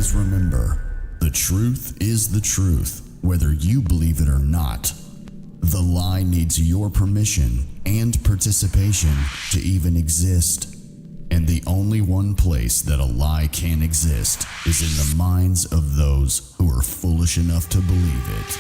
Always remember, the truth is the truth, whether you believe it or not. The lie needs your permission and participation to even exist. And the only one place that a lie can exist is in the minds of those who are foolish enough to believe it.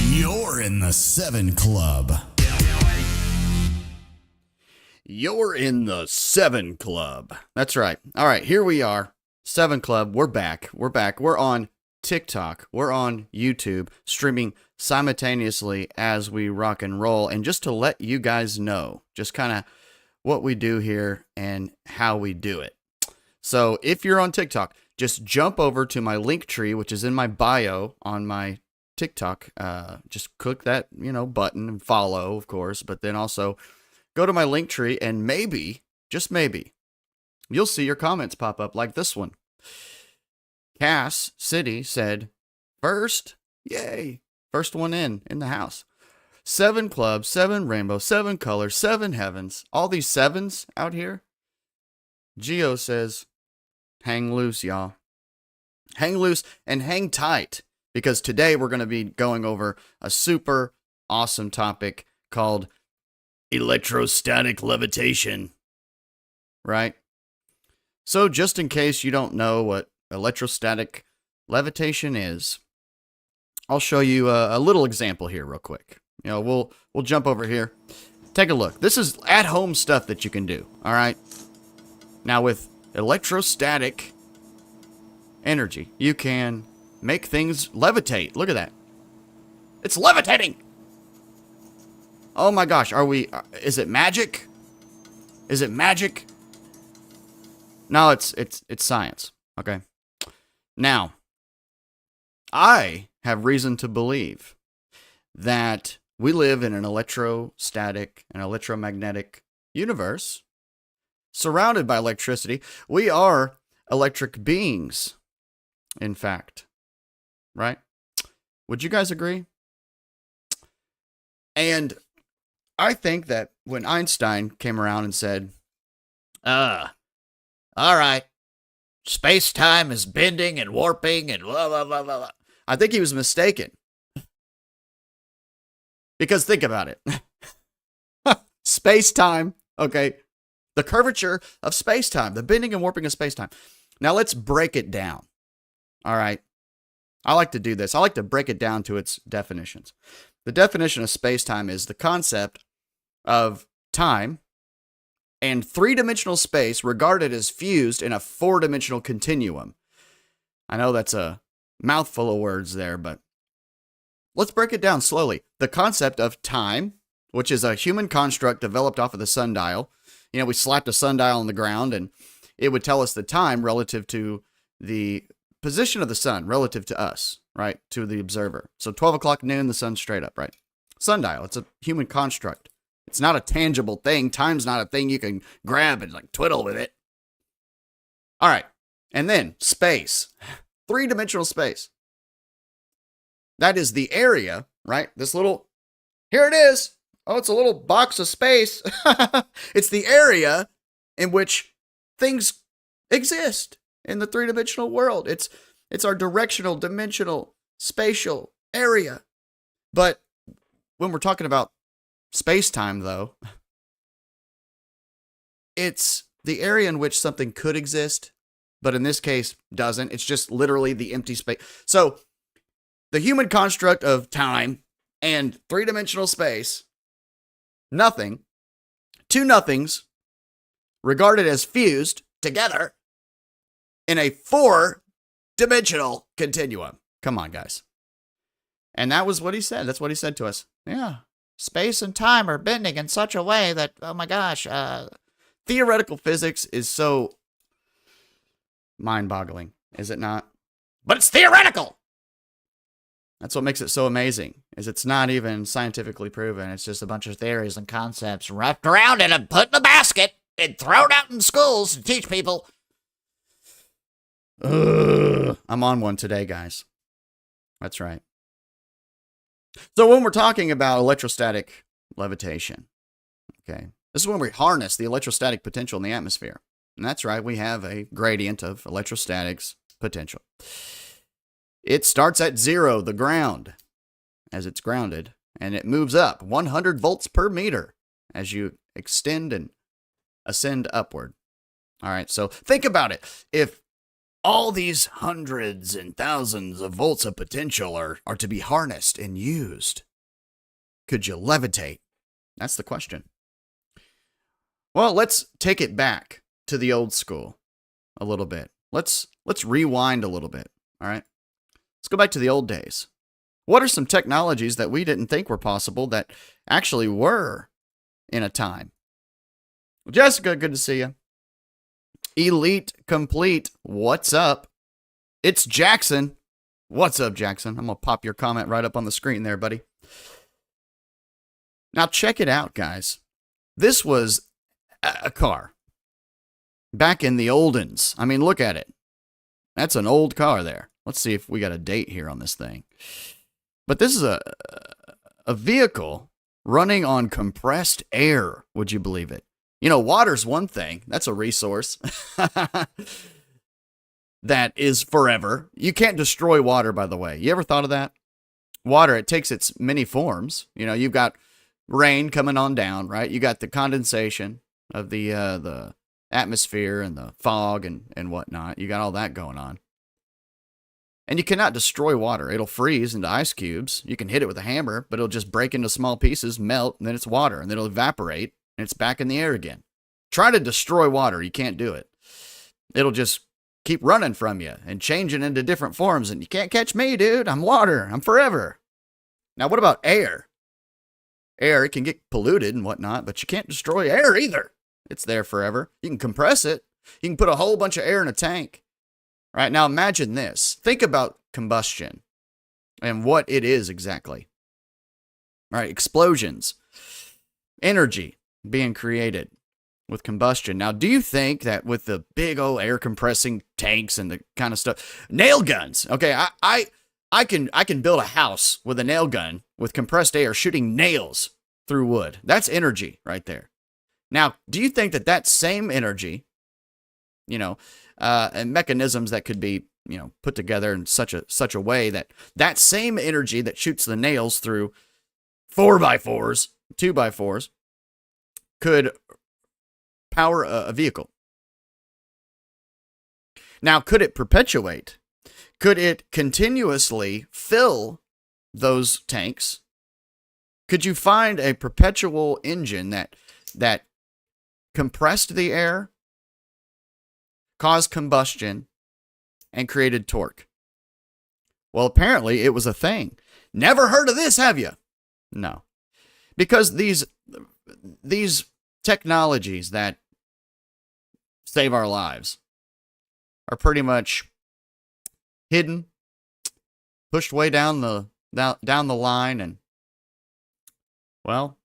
You're in the 7 Club. You're in the 7 Club. That's right. All right, here we are. 7 Club. We're back. We're on TikTok. We're on YouTube, streaming simultaneously as we rock and roll. And just to let you guys know, just kind of what we do here and how we do it. So if you're on TikTok, just jump over to my link tree, which is in my bio on my TikTok. Just click that, button and follow, of course, but then also go to my link tree and maybe, just maybe, you'll see your comments pop up like this one. Cass City said, first, yay, first one in the house. 7 Club, 7 Rainbow, 7 Colors, 7 Heavens, all these sevens out here. Geo says, hang loose, y'all. Hang loose and hang tight, because today we're going to be going over a super awesome topic called electrostatic levitation, right? So just in case you don't know what electrostatic levitation is, I'll show you a little example here real quick. We'll jump over here. Take a look. This is at-home stuff that you can do, all right? Now with electrostatic energy, you can make things levitate. Look at that. It's levitating. Oh my gosh, is it magic? Is it magic? No, it's science, okay? Now, I have reason to believe that we live in an electrostatic and electromagnetic universe surrounded by electricity. We are electric beings, in fact, right? Would you guys agree? And I think that when Einstein came around and said, all right, space-time is bending and warping and blah, blah, blah, blah, blah, I think he was mistaken. Because think about it. Space-time, okay, the curvature of space-time, the bending and warping of space-time. Now let's break it down, all right? I like to do this. I like to break it down to its definitions. The definition of space-time is the concept of time and three-dimensional space regarded as fused in a four-dimensional continuum. I know that's a mouthful of words there, but let's break it down slowly. The concept of time, which is a human construct developed off of the sundial. We slapped a sundial on the ground and it would tell us the time relative to the position of the sun relative to us, right? To the observer. So 12 o'clock noon, the sun's straight up, right? Sundial, it's a human construct. It's not a tangible thing. Time's not a thing you can grab and twiddle with it. All right. And then space, three-dimensional space. That is the area, right? This little, here it is. Oh, it's a little box of space. It's the area in which things exist in the three-dimensional world. It's our directional, dimensional, spatial area. But when we're talking about space-time, though, it's the area in which something could exist, but in this case, doesn't. It's just literally the empty space. So the human construct of time and three-dimensional space, nothing, two nothings regarded as fused together in a four-dimensional continuum. Come on, guys. And that was what he said. That's what he said to us. Yeah. Space and time are bending in such a way that, oh my gosh, theoretical physics is so mind-boggling, is it not? But it's theoretical! That's what makes it so amazing, is it's not even scientifically proven. It's just a bunch of theories and concepts wrapped around it and put in a basket and thrown out in schools to teach people. I'm on one today, guys. That's right. So when we're talking about electrostatic levitation, okay, this is when we harness the electrostatic potential in the atmosphere. And that's right, we have a gradient of electrostatics potential. It starts at zero, the ground, as it's grounded, and it moves up 100 volts per meter as you extend and ascend upward. All right, so think about it. If all these hundreds and thousands of volts of potential are to be harnessed and used, could you levitate? That's the question. Well, let's take it back to the old school a little bit. Let's rewind a little bit, all right? Let's go back to the old days. What are some technologies that we didn't think were possible that actually were in a time? Well, Jessica, good to see you. Elite Complete, what's up? It's Jackson. What's up, Jackson? I'm going to pop your comment right up on the screen there, buddy. Now, check it out, guys. This was a car back in the oldens. I mean, look at it. That's an old car there. Let's see if we got a date here on this thing. But this is a vehicle running on compressed air. Would you believe it? You know, water's one thing. That's a resource that is forever. You can't destroy water, by the way. You ever thought of that? Water, it takes its many forms. You know, you've got rain coming on down, right? You got the condensation of the atmosphere and the fog and whatnot. You got all that going on. And you cannot destroy water. It'll freeze into ice cubes. You can hit it with a hammer, but it'll just break into small pieces, melt, and then it's water, and then it'll evaporate, and it's back in the air again. Try to destroy water. You can't do it. It'll just keep running from you and changing into different forms, and you can't catch me, dude. I'm water. I'm forever. Now, what about air? Air, it can get polluted and whatnot, but you can't destroy air either. It's there forever. You can compress it. You can put a whole bunch of air in a tank. Right, now imagine this. Think about combustion and what it is exactly. All right, explosions, energy being created with combustion. Now, do you think that with the big old air compressing tanks and the kind of stuff, nail guns? Okay, I can build a house with a nail gun with compressed air shooting nails through wood. That's energy right there. Now, do you think that same energy, you know, and mechanisms that could be, you know, put together in such a way that same energy that shoots the nails through 4x4s, 2x4s, could power a vehicle? Now, could it perpetuate? Could it continuously fill those tanks? Could you find a perpetual engine that compressed the air, caused combustion, and created torque? Well, apparently it was a thing. Never heard of this, have you? No. Because these technologies that save our lives are pretty much hidden, pushed way down the line, and, well,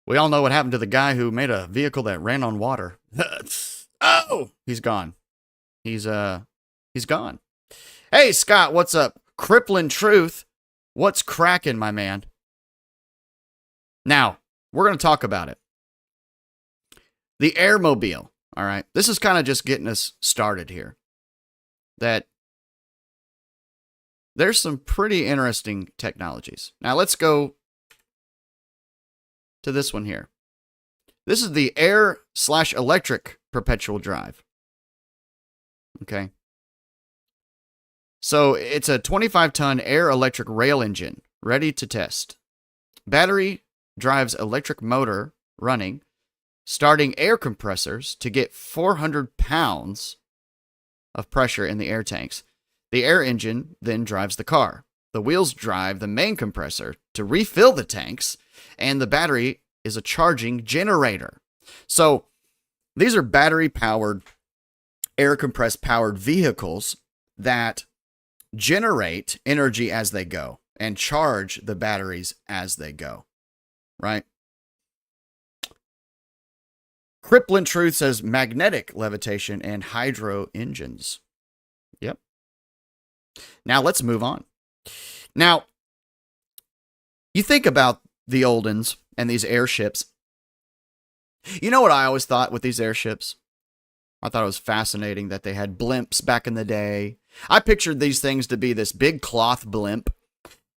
we all know what happened to the guy who made a vehicle that ran on water. Oh, he's gone. He's gone. Hey, Scott, what's up? Crippling Truth, what's cracking, my man? Now, we're going to talk about it. The Airmobile, all right? This is kind of just getting us started here. That there's some pretty interesting technologies. Now, let's go to this one here. This is the air/electric perpetual drive. Okay. So it's a 25-ton air electric rail engine ready to test. Battery drives electric motor running, starting air compressors to get 400 pounds of pressure in the air tanks. The air engine then drives the car. The wheels drive the main compressor to refill the tanks, and the battery is a charging generator. So these are battery-powered, air-compressed powered vehicles that generate energy as they go and charge the batteries as they go, right? Crippling Truth says magnetic levitation and hydro engines. Yep. Now let's move on. Now, you think about the old uns and these airships. You know what I always thought with these airships? I thought it was fascinating that they had blimps back in the day. I pictured these things to be this big cloth blimp,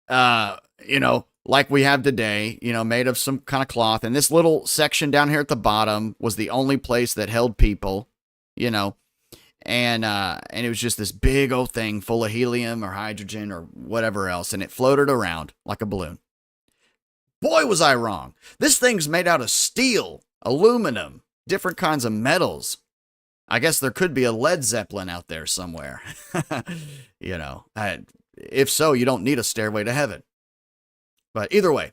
like we have today, made of some kind of cloth. And this little section down here at the bottom was the only place that held people, and it was just this big old thing full of helium or hydrogen or whatever else, and it floated around like a balloon. Boy, was I wrong. This thing's made out of steel, aluminum, different kinds of metals. I guess there could be a Led Zeppelin out there somewhere. If so, you don't need a stairway to heaven. But either way.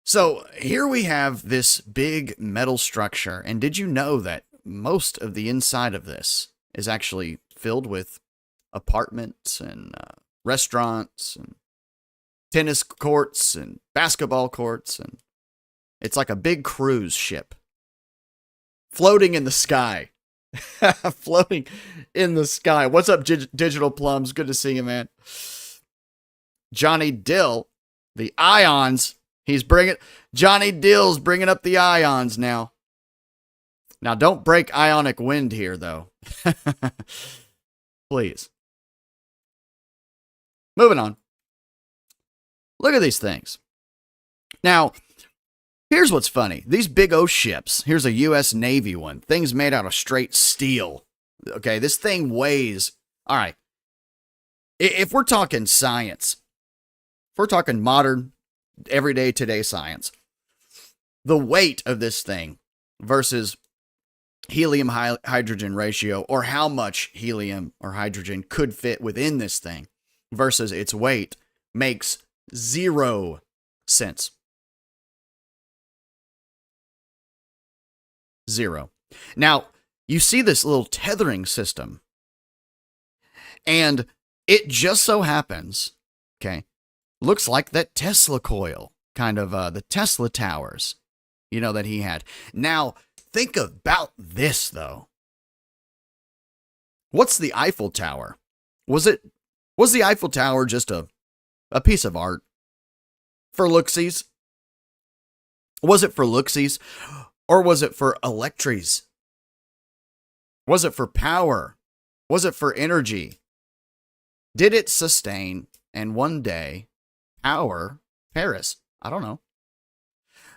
So here we have this big metal structure. And did you know that most of the inside of this is actually filled with apartments and restaurants and tennis courts and basketball courts? And it's like a big cruise ship. Floating in the sky. Floating in the sky. What's up, Digital Plums? Good to see you, man. Johnny Dill, the ions. Johnny Dill's bringing up the ions now. Now, don't break ionic wind here, though. Please. Moving on. Look at these things. Now, here's what's funny. These big O ships, here's a U.S. Navy one. Thing's made out of straight steel. Okay, this thing weighs, all right, if we're talking science, if we're talking modern, everyday, today science, the weight of this thing versus helium-hydrogen ratio, or how much helium or hydrogen could fit within this thing versus its weight, makes 0 sense. 0. Now, you see this little tethering system, and it just so happens, okay, looks like that Tesla coil, kind of the Tesla towers, that he had. Now, think about this, though. What's the Eiffel Tower? Was the Eiffel Tower just a piece of art for looksies? Was it for looksies? Or was it for electries? Was it for power? Was it for energy? Did it sustain and one day power Paris? I don't know.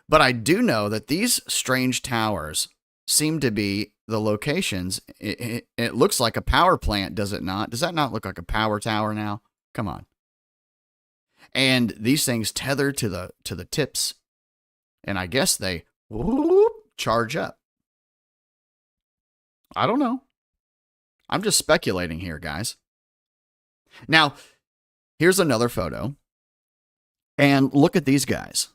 But I do know that these strange towers seem to be the locations. It looks like a power plant, does it not? Does that not look like a power tower now? Come on. And these things tether to the tips. And I guess they charge up. I don't know. I'm just speculating here, guys. Now, here's another photo. And look at these guys.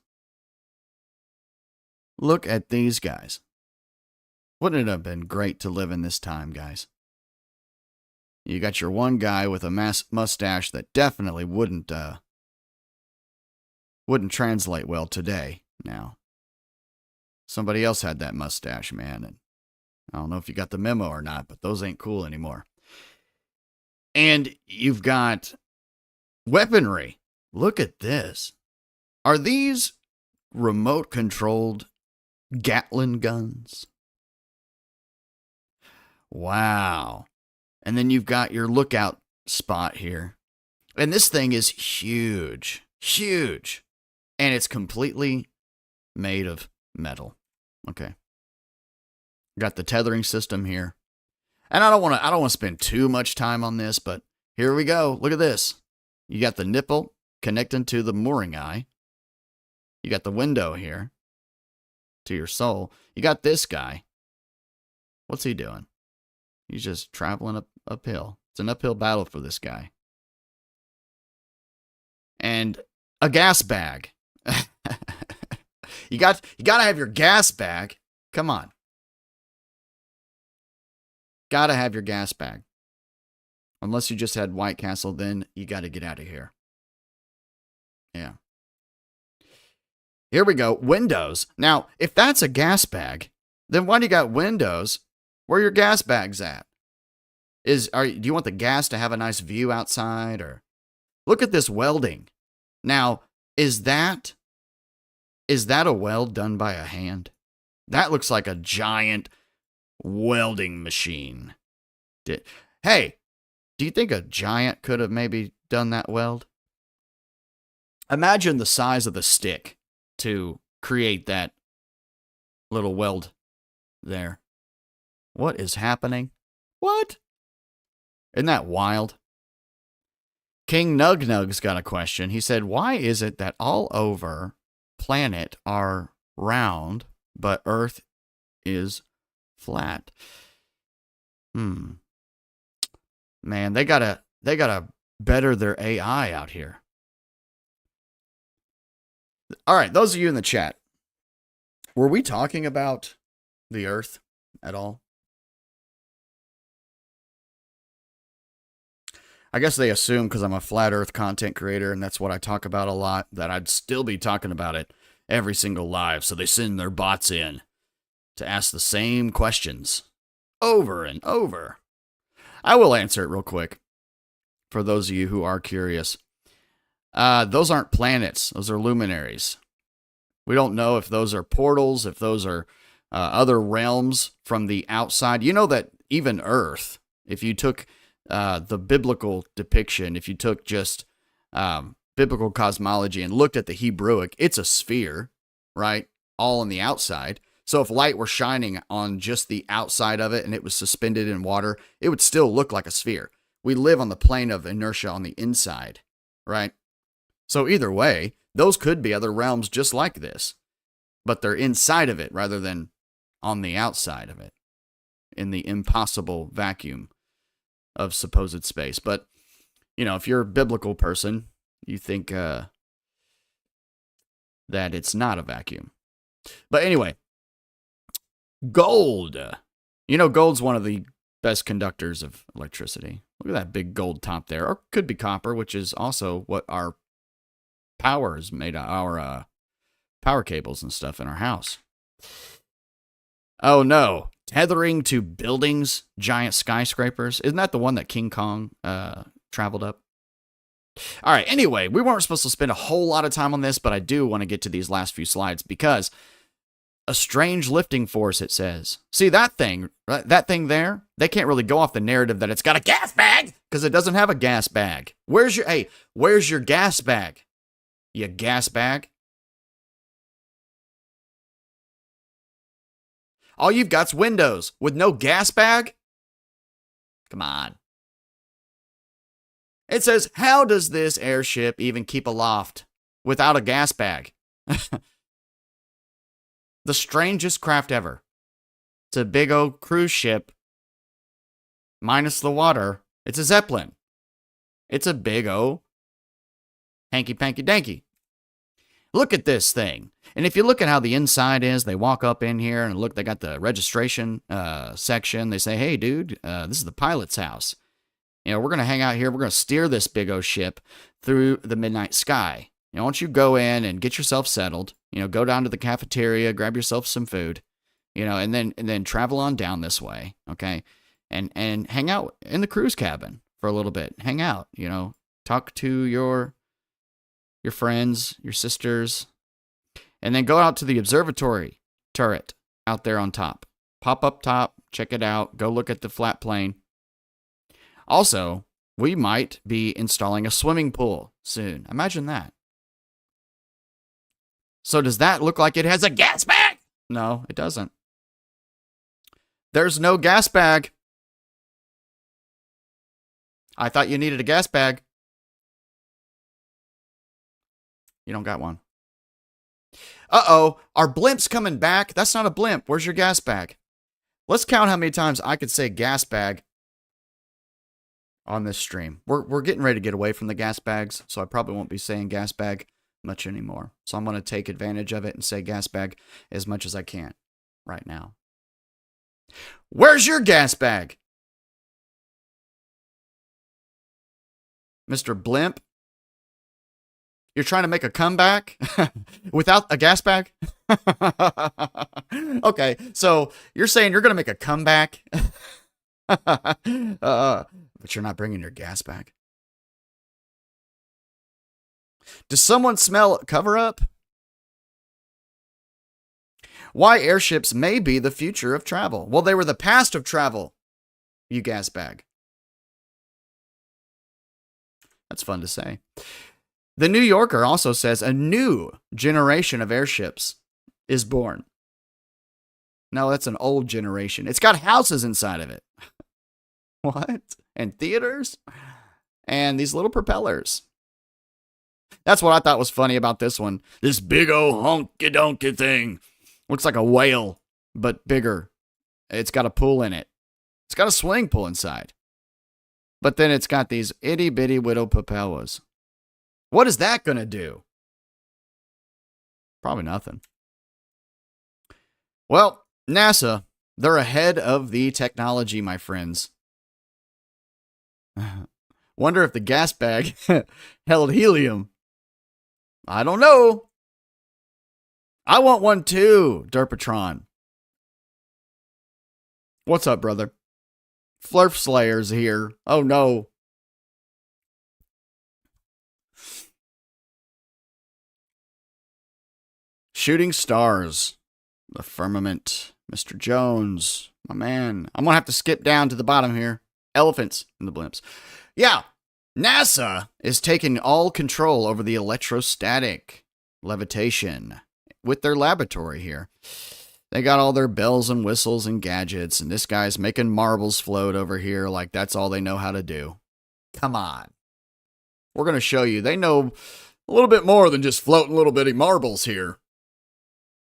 Look at these guys. Wouldn't it have been great to live in this time, guys? You got your one guy with a mustache that definitely wouldn't translate well today now. Somebody else had that mustache, man, and I don't know if you got the memo or not, but those ain't cool anymore. And you've got weaponry. Look at this. Are these remote-controlled Gatling guns? Wow. And then you've got your lookout spot here. And this thing is huge. Huge. And it's completely made of metal. Okay. Got the tethering system here. And I don't want to spend too much time on this, but here we go. Look at this. You got the nipple connecting to the mooring eye. You got the window here to your soul. You got this guy. What's he doing? He's just traveling uphill. It's an uphill battle for this guy. And a gas bag. you got to have your gas bag. Come on. Got to have your gas bag. Unless you just had White Castle, then you got to get out of here. Yeah. Here we go. Windows. Now, if that's a gas bag, then why do you got windows where your gas bag's at? Do you want the gas to have a nice view outside? Or look at this welding. Now, is that a weld done by a hand? That looks like a giant welding machine. Hey, do you think a giant could have maybe done that weld? Imagine the size of the stick to create that little weld there. What is happening? What? Isn't that wild? King Nug Nug's got a question. He said, why is it that all over planet are round, but Earth is flat? Man, they gotta better their AI out here. All right, those of you in the chat, were we talking about the Earth at all? I guess they assume because I'm a flat Earth content creator and that's what I talk about a lot, that I'd still be talking about it every single live. So they send their bots in to ask the same questions over and over. I will answer it real quick for those of you who are curious. Those aren't planets. Those are luminaries. We don't know if those are portals, if those are other realms from the outside. You know that even Earth, if you took the biblical depiction, if you took just biblical cosmology and looked at the Hebrewic, it's a sphere, right? All on the outside. So if light were shining on just the outside of it and it was suspended in water, it would still look like a sphere. We live on the plane of inertia on the inside, right? So either way, those could be other realms just like this, but they're inside of it rather than on the outside of it in the impossible vacuum of supposed space. But, you know, if you're a biblical person, you think that it's not a vacuum. But anyway, gold. You know, gold's one of the best conductors of electricity. Look at that big gold top there. Or could be copper, which is also what our power is made of, our power cables and stuff in our house. Oh no. Tethering to buildings, giant skyscrapers. Isn't that the one that King Kong traveled up? All right, anyway, we weren't supposed to spend a whole lot of time on this, but I do want to get to these last few slides because a strange lifting force, it says. See, that thing, right? That thing there, they can't really go off the narrative that it's got a gas bag because it doesn't have a gas bag. Where's your gas bag? You gas bag? All you've got's windows with no gas bag? Come on. It says, how does this airship even keep aloft without a gas bag? The strangest craft ever. It's a big old cruise ship. Minus the water. It's a Zeppelin. It's a big old hanky-panky-danky. Look at this thing. And if you look at how the inside is, they walk up in here and look, they got the registration section. They say, hey, dude, this is the pilot's house. You know, we're going to hang out here. We're going to steer this big old ship through the midnight sky. You know, once you go in and get yourself settled, you know, go down to the cafeteria, grab yourself some food, you know, and then travel on down this way, okay? And hang out in the cruise cabin for a little bit. Hang out, you know, talk to your friends, your sisters, and then go out to the observatory turret out there on top. Pop up top, check it out, go look at the flat plane. Also, we might be installing a swimming pool soon. Imagine that. So does that look like it has a gas bag? No, it doesn't. There's no gas bag. I thought you needed a gas bag. You don't got one. Uh-oh, our blimp's coming back. That's not a blimp. Where's your gas bag? Let's count how many times I could say gas bag on this stream. We're getting ready to get away from the gas bags, so I probably won't be saying gas bag much anymore. So I'm going to take advantage of it and say gas bag as much as I can right now. Where's your gas bag? Mr. Blimp? You're trying to make a comeback without a gas bag? Okay, so you're saying you're going to make a comeback, but you're not bringing your gas bag. Does someone smell cover up? Why airships may be the future of travel. Well, they were the past of travel, you gas bag. That's fun to say. The New Yorker also says a new generation of airships is born. No, that's an old generation. It's got houses inside of it. What? And theaters? And these little propellers. That's what I thought was funny about this one. This big old honky-donkey thing. Looks like a whale, but bigger. It's got a pool in it. It's got a swimming pool inside. But then it's got these itty-bitty widow propellers. What is that going to do? Probably nothing. Well, NASA, they're ahead of the technology, my friends. Wonder if the gas bag held helium. I don't know. I want one too, Derpatron. What's up, brother? Flurf Slayer's here. Oh no. Shooting stars. The firmament. Mr. Jones. My man. I'm going to have to skip down to the bottom here. Elephants in the blimps. Yeah. NASA is taking all control over the electrostatic levitation with their laboratory here. They got all their bells and whistles and gadgets, and this guy's making marbles float over here like that's all they know how to do. Come on. We're going to show you. They know a little bit more than just floating little bitty marbles here.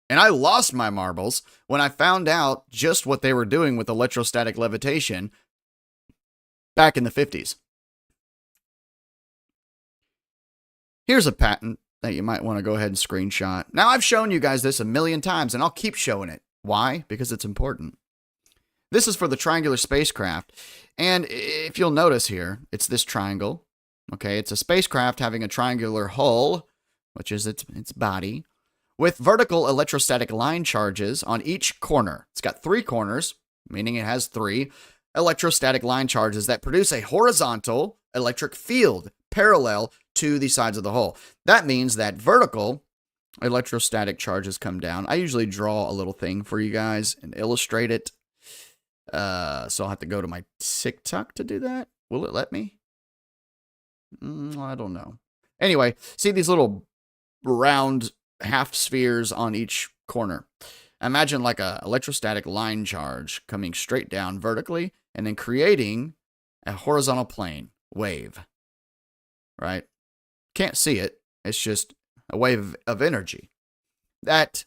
And I lost my marbles when I found out just what they were doing with electrostatic levitation back in the 50s. Here's a patent that you might want to go ahead and screenshot. Now, I've shown you guys this a million times, and I'll keep showing it. Why? Because it's important. This is for the triangular spacecraft. And if you'll notice here, it's this triangle. Okay, it's a spacecraft having a triangular hull, which is its body, with vertical electrostatic line charges on each corner. It's got 3 corners, meaning it has 3 electrostatic line charges that produce a horizontal electric field parallel to the sides of the hull. That means that vertical electrostatic charges come down. I usually draw a little thing for you guys and illustrate it. So I'll have to go to my TikTok to do that. Will it let me? I don't know. Anyway, see these little round half spheres on each corner. Imagine like a electrostatic line charge coming straight down vertically and then creating a horizontal plane wave. Right? Can't see it. It's just a wave of energy that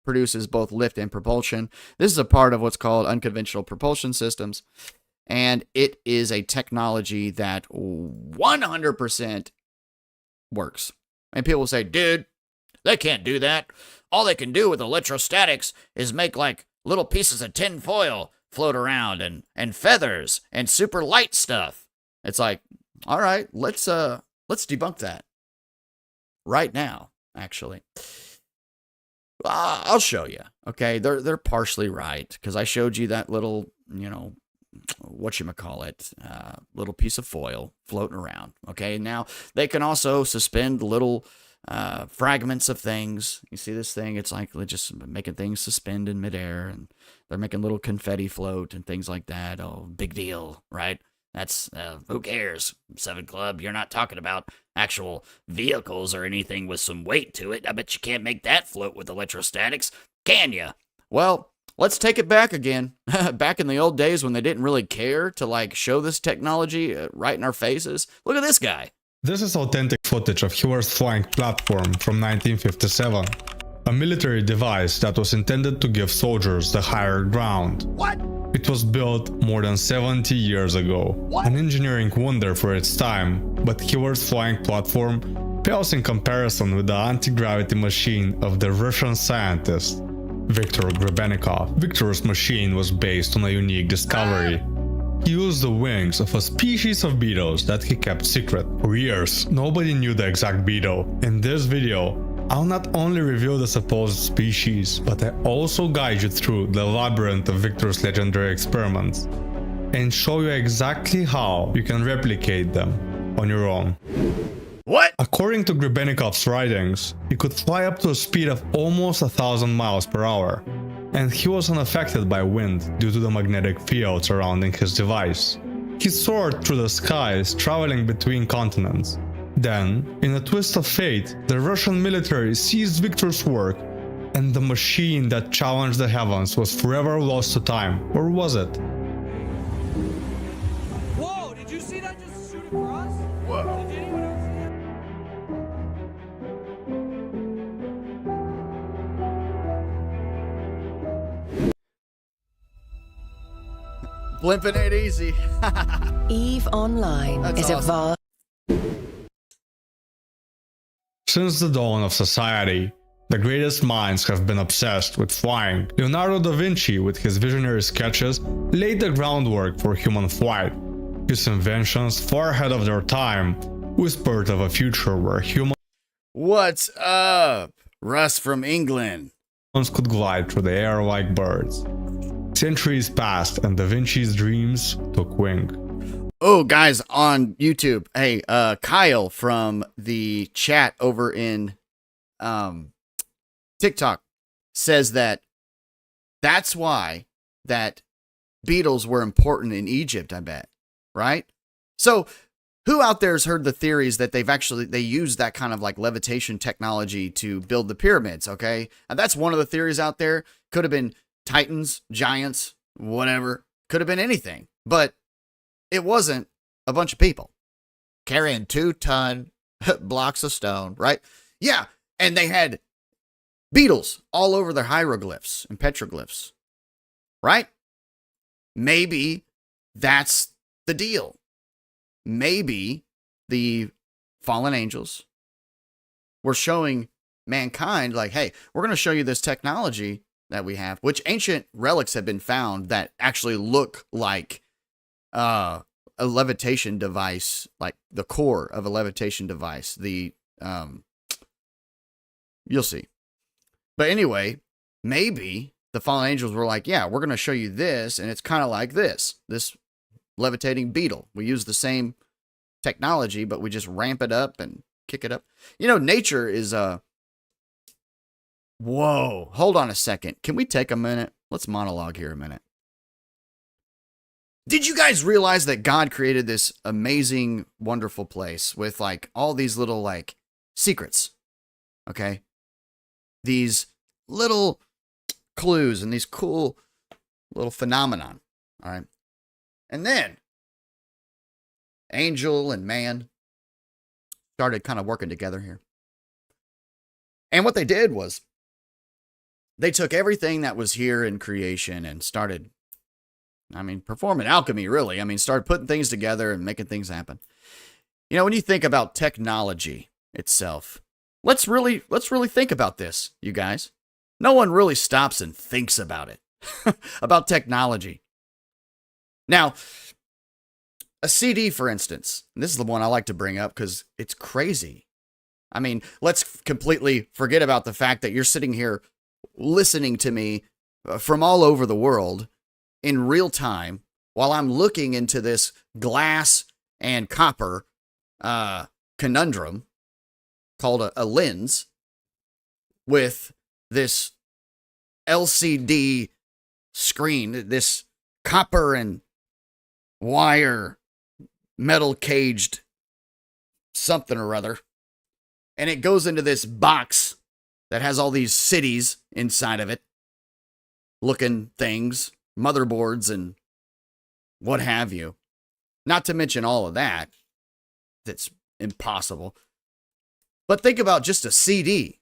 produces both lift and propulsion. This is a part of what's called unconventional propulsion systems, and it is a technology that 100% works. And people will say, dude, they can't do that. All they can do with electrostatics is make like little pieces of tin foil float around and feathers and super light stuff. It's like, all right, let's debunk that right now, actually. I'll show you. Okay, they're partially right because I showed you that little, whatchamacallit, little piece of foil floating around. Okay, now they can also suspend little fragments of things. You see this thing? It's like they're just making things suspend in midair, and they're making little confetti float and things like that. Oh, big deal, right? That's, who cares, 7 Club? You're not talking about actual vehicles or anything with some weight to it. I bet you can't make that float with electrostatics, can you? Well, let's take it back again. Back in the old days when they didn't really care to, like, show this technology right in our faces. Look at this guy. This is authentic footage of Hewlett's flying platform from 1957, a military device that was intended to give soldiers the higher ground. What? It was built more than 70 years ago, an engineering wonder for its time, but Hewlett's flying platform pales in comparison with the anti-gravity machine of the Russian scientist Viktor Grebennikov. Viktor's machine was based on a unique discovery. He used the wings of a species of beetles that he kept secret. For years, nobody knew the exact beetle. In this video, I'll not only reveal the supposed species, but I also guide you through the labyrinth of Viktor's legendary experiments and show you exactly how you can replicate them on your own. What? According to Grebennikov's writings, he could fly up to a speed of almost 1,000 miles per hour, and he was unaffected by wind due to the magnetic field surrounding his device. He soared through the skies, traveling between continents. Then, in a twist of fate, the Russian military seized Viktor's work, and the machine that challenged the heavens was forever lost to time. Or was it? Whoa, did you see that just shoot across? Whoa. Did anyone else see that? Blimping ain't easy. EVE Online That's is awesome. a vast. Since the dawn of society, the greatest minds have been obsessed with flying. Leonardo da Vinci, with his visionary sketches, laid the groundwork for human flight. His inventions, far ahead of their time, whispered of a future where humans What's up? Russ from England. could glide through the air like birds. Centuries passed and da Vinci's dreams took wing. Oh, guys, on YouTube. Hey, Kyle from the chat over in TikTok says that's why that beetles were important in Egypt, I bet. Right? So, who out there has heard the theories that they used that kind of like levitation technology to build the pyramids, okay? And that's one of the theories out there. Could have been titans, giants, whatever. Could have been anything. But it wasn't a bunch of people carrying 2-ton blocks of stone, right? Yeah, and they had beetles all over their hieroglyphs and petroglyphs, right? Maybe that's the deal. Maybe the fallen angels were showing mankind like, hey, we're going to show you this technology that we have, which ancient relics have been found that actually look like a levitation device, like the core of a levitation device. You'll see. But anyway, maybe the fallen angels were like, yeah, we're going to show you this, and it's kind of like this levitating beetle. We use the same technology, but we just ramp it up and kick it up. You know, nature is whoa, hold on a second. Can we take a minute? Let's monologue here a minute. Did you guys realize that God created this amazing, wonderful place with like all these little like secrets? Okay. These little clues and these cool little phenomenon. All right. And then angel and man started kind of working together here. And what they did was they took everything that was here in creation and started, performing alchemy, really. Started putting things together and making things happen. You know, when you think about technology itself, let's really think about this, you guys. No one really stops and thinks about it, about technology. Now, a CD, for instance, and this is the one I like to bring up because it's crazy. Let's completely forget about the fact that you're sitting here listening to me from all over the world in real time while I'm looking into this glass and copper conundrum called a lens with this LCD screen, this copper and wire metal caged something or other. And it goes into this box that has all these cities inside of it, looking things, motherboards and what have you. Not to mention all of that that's impossible. But think about just a CD,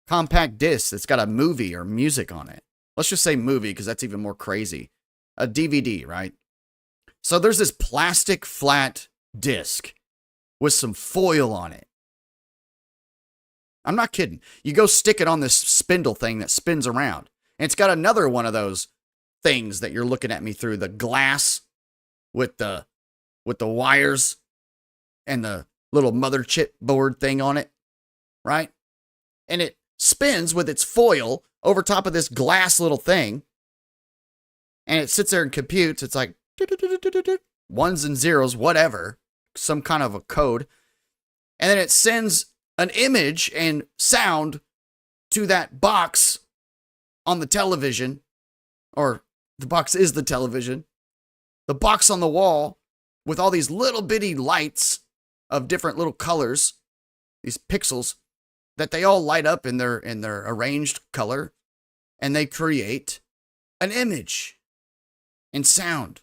compact disc that's got a movie or music on it. Let's just say movie because that's even more crazy. A DVD, right? So there's this plastic flat disc with some foil on it. I'm not kidding. You go stick it on this spindle thing that spins around. And it's got another one of those things that you're looking at me through, the glass with the wires and the little mother chip board thing on it, right? And it spins with its foil over top of this glass little thing. And it sits there and computes. It's like ones and zeros, whatever, some kind of a code. And then it sends an image and sound to that box on the television, or the box is the television, the box on the wall with all these little bitty lights of different little colors, these pixels that they all light up in their arranged color, and they create an image and sound.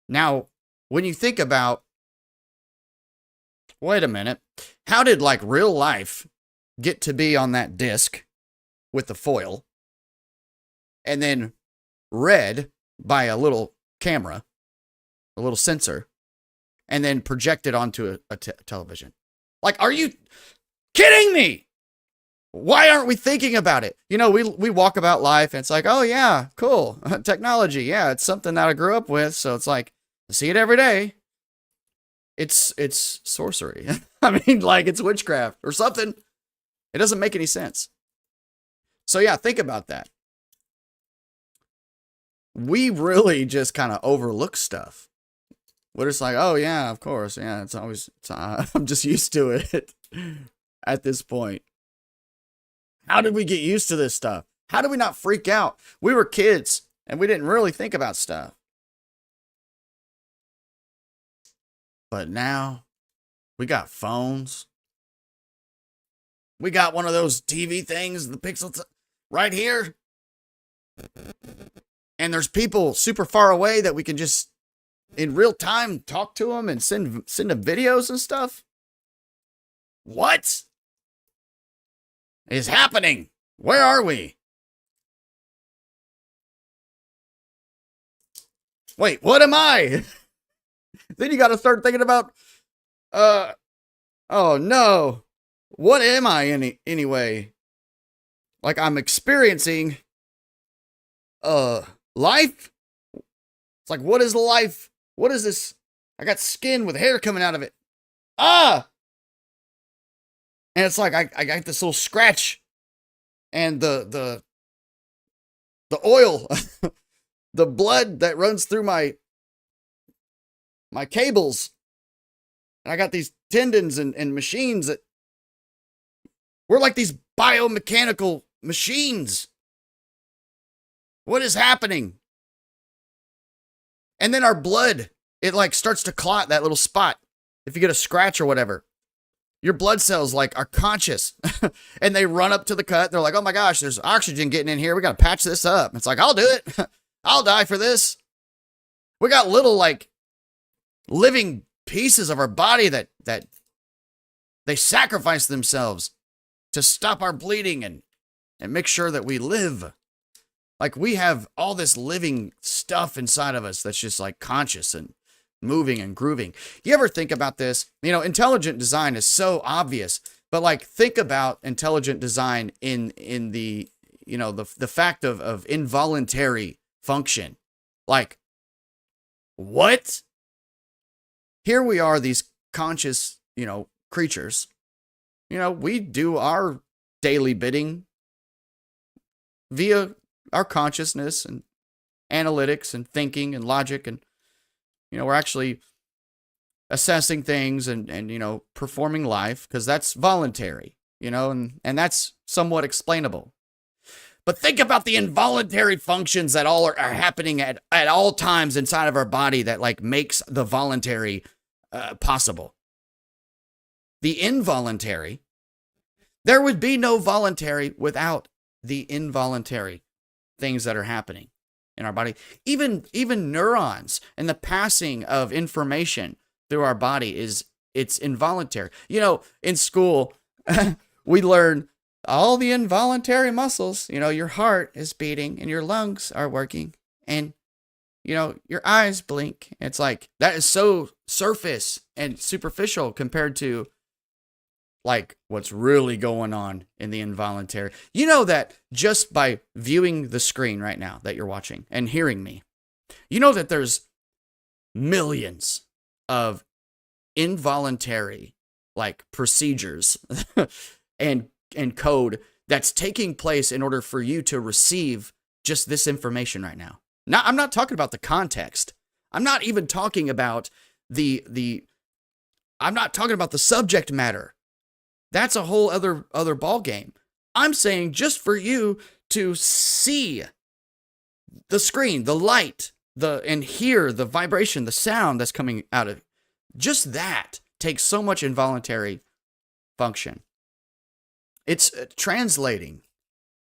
Now, when you think about, wait a minute, how did like real life get to be on that disc with the foil and then read by a little camera, a little sensor, and then projected onto a television? Like, are you kidding me? Why aren't we thinking about it? You know, we walk about life and it's like, oh yeah, cool. Technology. Yeah, it's something that I grew up with. So it's like, I see it every day. It's sorcery. I mean, like it's witchcraft or something. It doesn't make any sense. So yeah, think about that. We really just kind of overlook stuff. We're just like, oh yeah, of course. Yeah, I'm just used to it at this point. How did we get used to this stuff? How did we not freak out? We were kids and we didn't really think about stuff. But now we got phones. We got one of those TV things, the Pixel right here. And there's people super far away that we can just in real time talk to them and send them videos and stuff. What is happening? Where are we? Wait, what am I? Then you got to start thinking about, oh no, what am I anyway? Like I'm experiencing, life? It's like, what is life? What is this? I got skin with hair coming out of it. Ah! And it's like, I got this little scratch and the oil, the blood that runs through my cables. And I got these tendons and machines that we're like these biomechanical machines. What is happening? And then our blood, it like starts to clot that little spot. If you get a scratch or whatever, your blood cells like are conscious and they run up to the cut. They're like, oh my gosh, there's oxygen getting in here. We got to patch this up. It's like, I'll do it. I'll die for this. We got little like living pieces of our body that they sacrifice themselves to stop our bleeding and make sure that we live. Like we have all this living stuff inside of us that's just like conscious and moving and grooving. You ever think about this? You know, intelligent design is so obvious, but like think about intelligent design in the, you know, the fact of involuntary function. Like, what? Here we are, these conscious, you know, creatures. You know, we do our daily bidding via our consciousness and analytics and thinking and logic. And, you know, we're actually assessing things and you know, performing life because that's voluntary, you know, and that's somewhat explainable. But think about the involuntary functions that all are happening at all times inside of our body that like makes the voluntary possible. The involuntary, there would be no voluntary without the involuntary things that are happening. in our body. Even neurons and the passing of information through our body it's involuntary. You know, in school, we learn all the involuntary muscles. You know, your heart is beating and your lungs are working and, you know, your eyes blink. It's like, that is so surface and superficial compared to like what's really going on in the involuntary. You know that just by viewing the screen right now that you're watching and hearing me, you know that there's millions of involuntary like procedures and code that's taking place in order for you to receive just this information right now. Now, I'm not talking about the context. I'm not even talking about I'm not talking about the subject matter. That's a whole other ball game. I'm saying just for you to see the screen, the light, and hear the vibration, the sound that's coming out of it, just that takes so much involuntary function. It's translating.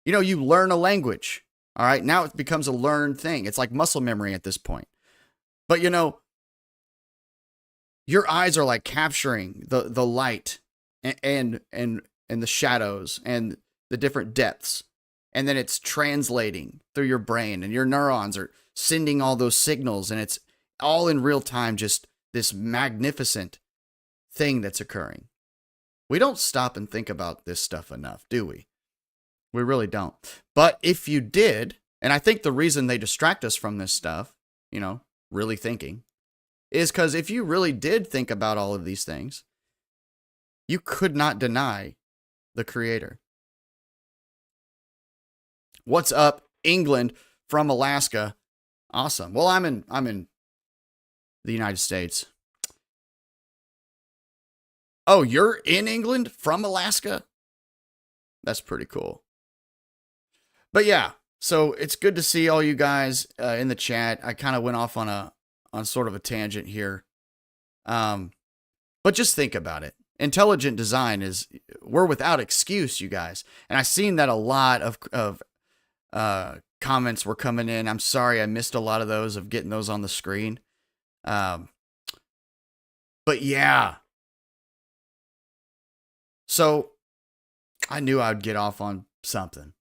You know, you learn a language. All right, now it becomes a learned thing. It's like muscle memory at this point. But you know, your eyes are like capturing the light and the shadows and the different depths. And then it's translating through your brain and your neurons are sending all those signals and it's all in real time, just this magnificent thing that's occurring. We don't stop and think about this stuff enough, do we? We really don't. But if you did, and I think the reason they distract us from this stuff, you know, really thinking, is because if you really did think about all of these things, you could not deny the Creator. What's up, England from Alaska? Awesome. Well, I'm in the United States. Oh, you're in England from Alaska? That's pretty cool. But yeah, so it's good to see all you guys in the chat. I kind of went off on sort of a tangent here. But just think about it. Intelligent design we're without excuse, you guys. And I've seen that a lot of comments were coming in. I'm sorry I missed a lot of those, of getting those on the screen. But yeah. So I knew I'd get off on something.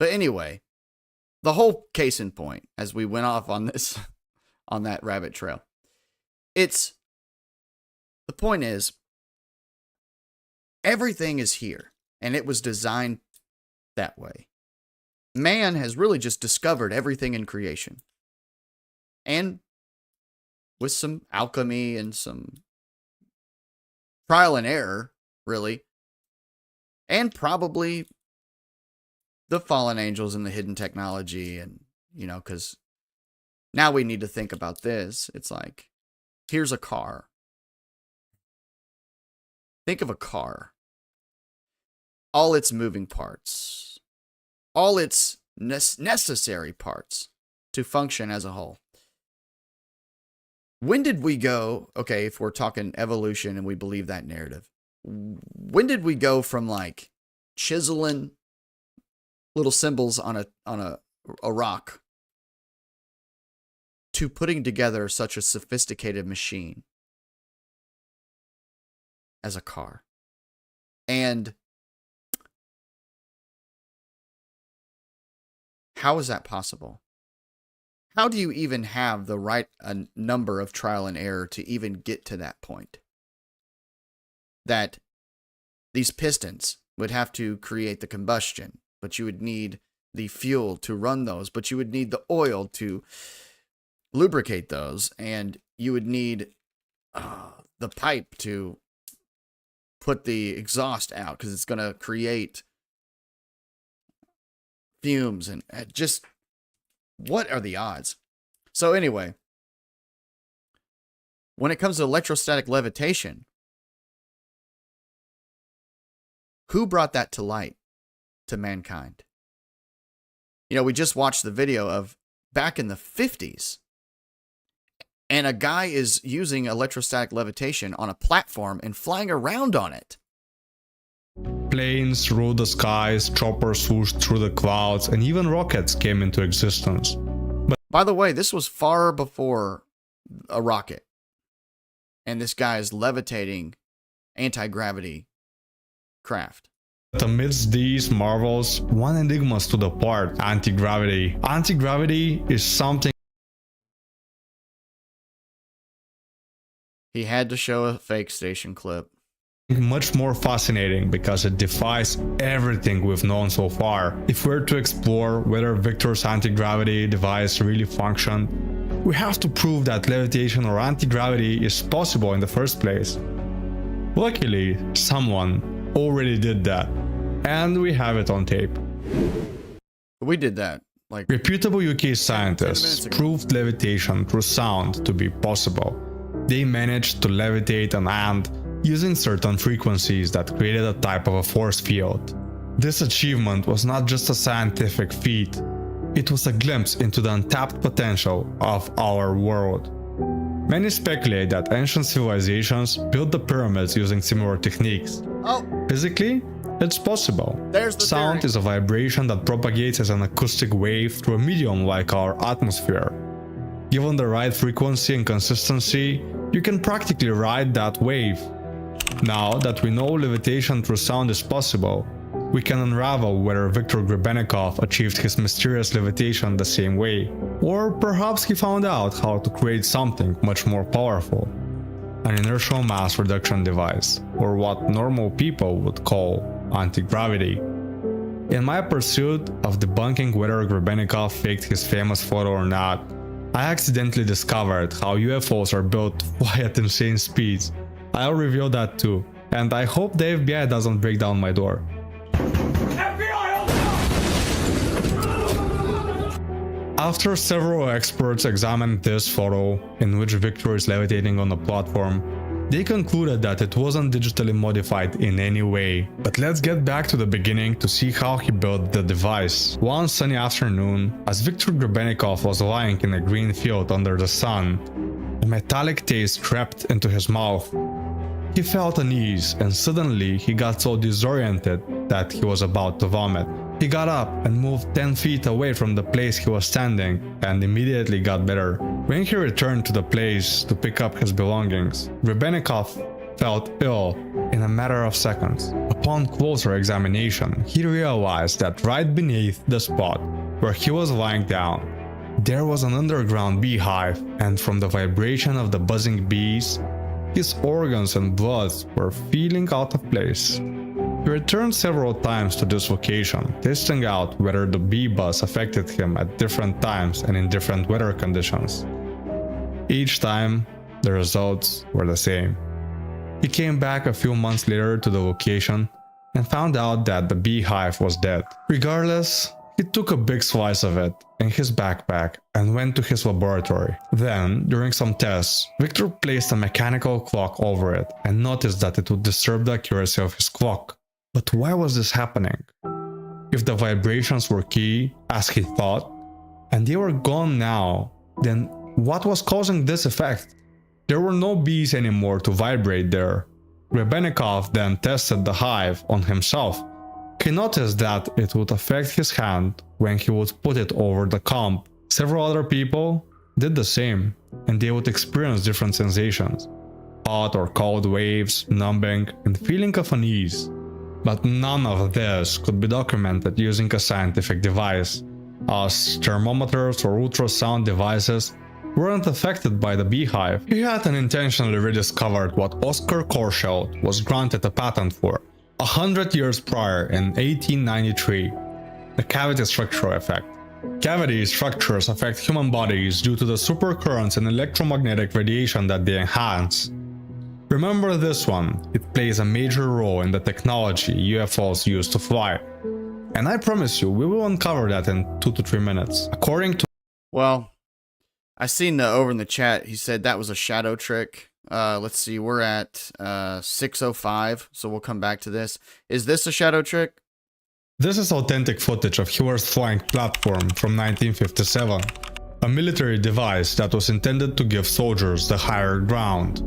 But anyway, the whole case in point, as we went off on this, on that rabbit trail, the point is, everything is here, and it was designed that way. Man has really just discovered everything in creation. And with some alchemy and some trial and error, really, and probably the fallen angels and the hidden technology, and, you know, because now we need to think about this. It's like, here's a car. Think of a car. All its moving parts. All its necessary parts to function as a whole. When did we go, okay, if we're talking evolution and we believe that narrative, when did we go from like chiseling little symbols on a rock to putting together such a sophisticated machine as a car? And how is that possible? How do you even have the right number of trial and error to even get to that point? That these pistons would have to create the combustion, but you would need the fuel to run those, but you would need the oil to lubricate those, and you would need the pipe to put the exhaust out because it's going to create fumes, and just what are the odds? So anyway, when it comes to electrostatic levitation, who brought that to light to mankind? You know, we just watched the video of back in the 50s, and a guy is using electrostatic levitation on a platform and flying around on it. Planes ruled the skies, choppers swooshed through the clouds, and even rockets came into existence. By the way, this was far before a rocket. And this guy is levitating anti-gravity craft. But amidst these marvels, one enigma stood apart: anti-gravity. Anti-gravity is something He had to show a fake station clip. much more fascinating because it defies everything we've known so far. If we're to explore whether Victor's anti-gravity device really functioned, we have to prove that levitation or anti-gravity is possible in the first place. Luckily, someone already did that, and we have it on tape. We did that. Like, Reputable UK scientists minutes ago. proved levitation through sound to be possible. They managed to levitate an ant using certain frequencies that created a type of a force field. This achievement was not just a scientific feat, it was a glimpse into the untapped potential of our world. Many speculate that ancient civilizations built the pyramids using similar techniques. oh, Physically, it's possible. There's the Sound theory. is a vibration that propagates as an acoustic wave through a medium like our atmosphere. Given the right frequency and consistency, you can practically ride that wave. Now that we know levitation through sound is possible, we can unravel whether Viktor Grebennikov achieved his mysterious levitation the same way, or perhaps he found out how to create something much more powerful. An inertial mass reduction device, or what normal people would call anti-gravity. In my pursuit of debunking whether Grebennikov faked his famous photo or not, I accidentally discovered how UFOs are built to fly at insane speeds. I'll reveal that too, and I hope the FBI doesn't break down my door. After several experts examined this photo, in which Victor is levitating on a platform, they concluded that it wasn't digitally modified in any way. But let's get back to the beginning to see how he built the device. One sunny afternoon, as Viktor Grebennikov was lying in a green field under the sun, a metallic taste crept into his mouth. He felt unease, and suddenly he got so disoriented that he was about to vomit. He got up and moved 10 feet away from the place he was standing, and immediately got better. When he returned to the place to pick up his belongings, Grebennikov felt ill in a matter of seconds. Upon closer examination, he realized that right beneath the spot where he was lying down, there was an underground beehive, and from the vibration of the buzzing bees, his organs and blood were feeling out of place. He returned several times to this location, testing out whether the bee buzz affected him at different times and in different weather conditions. Each time, the results were the same. He came back a few months later to the location and found out that the beehive was dead. Regardless, he took a big slice of it in his backpack and went to his laboratory. Then, during some tests, Victor placed a mechanical clock over it and noticed that it would disturb the accuracy of his clock. But why was this happening? If the vibrations were key, as he thought, and they were gone now, then what was causing this effect? There were no bees anymore to vibrate there. Grebennikov then tested the hive on himself. He noticed that it would affect his hand when he would put it over the comb. Several other people did the same, and they would experience different sensations: hot or cold waves, numbing, and feeling of unease. But none of this could be documented using a scientific device, as thermometers or ultrasound devices weren't affected by the beehive. He had unintentionally rediscovered what Oskar Korschelt was granted a patent for 100 years prior in 1893, the cavity structure effect. Cavity structures affect human bodies due to the supercurrents and electromagnetic radiation that they enhance. Remember this one, it plays a major role in the technology UFOs use to fly. And I promise you, we will uncover that in 2 to 3 minutes. According to well, I seen over in the chat, he said that was a shadow trick. Let's see, we're at 6:05, so we'll come back to this. Is this a shadow trick? This is authentic footage of Hewlett's flying platform from 1957, a military device that was intended to give soldiers the higher ground.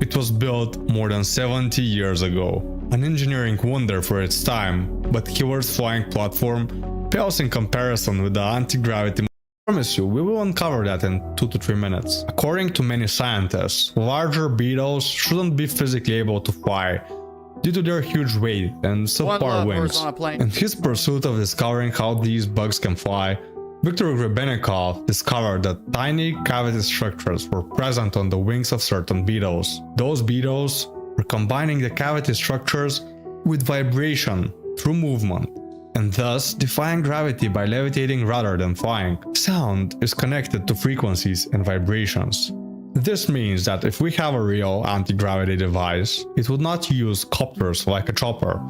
It was built more than 70 years ago. an engineering wonder for its time, but Hillard's flying platform pales in comparison with the anti-gravity. I promise you, we will uncover that in 2 to 3 minutes. According to many scientists, larger beetles shouldn't be physically able to fly due to their huge weight and subpar wings. In his pursuit of discovering how these bugs can fly, Viktor Grebennikov discovered that tiny cavity structures were present on the wings of certain beetles. Those beetles were combining the cavity structures with vibration through movement, and thus defying gravity by levitating rather than flying. Sound is connected to frequencies and vibrations. This means that if we have a real anti-gravity device, it would not use copters like a chopper,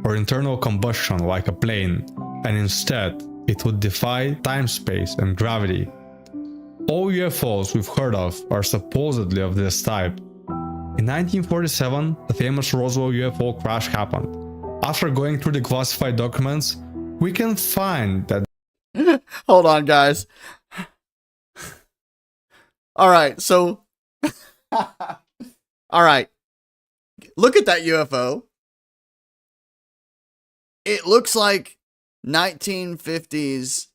or internal combustion like a plane, and instead, it would defy time-space and gravity. All UFOs we've heard of are supposedly of this type. In 1947, the famous Roswell UFO crash happened. After going through the classified documents, we can find that... Hold on, guys. All right, so... All right. Look at that UFO. It looks like 1950s,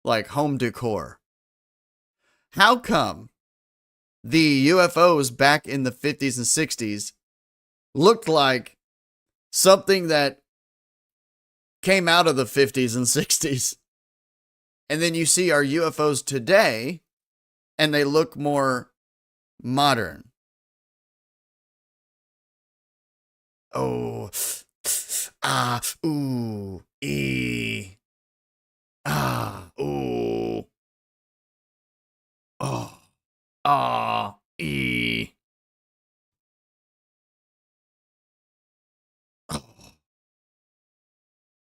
like, home decor. How come the UFOs back in the 50s and 60s looked like something that came out of the 50s and 60s? And then you see our UFOs today, and they look more modern. Oh, ah, ooh, ee, ah, ooh, oh, ah, ee.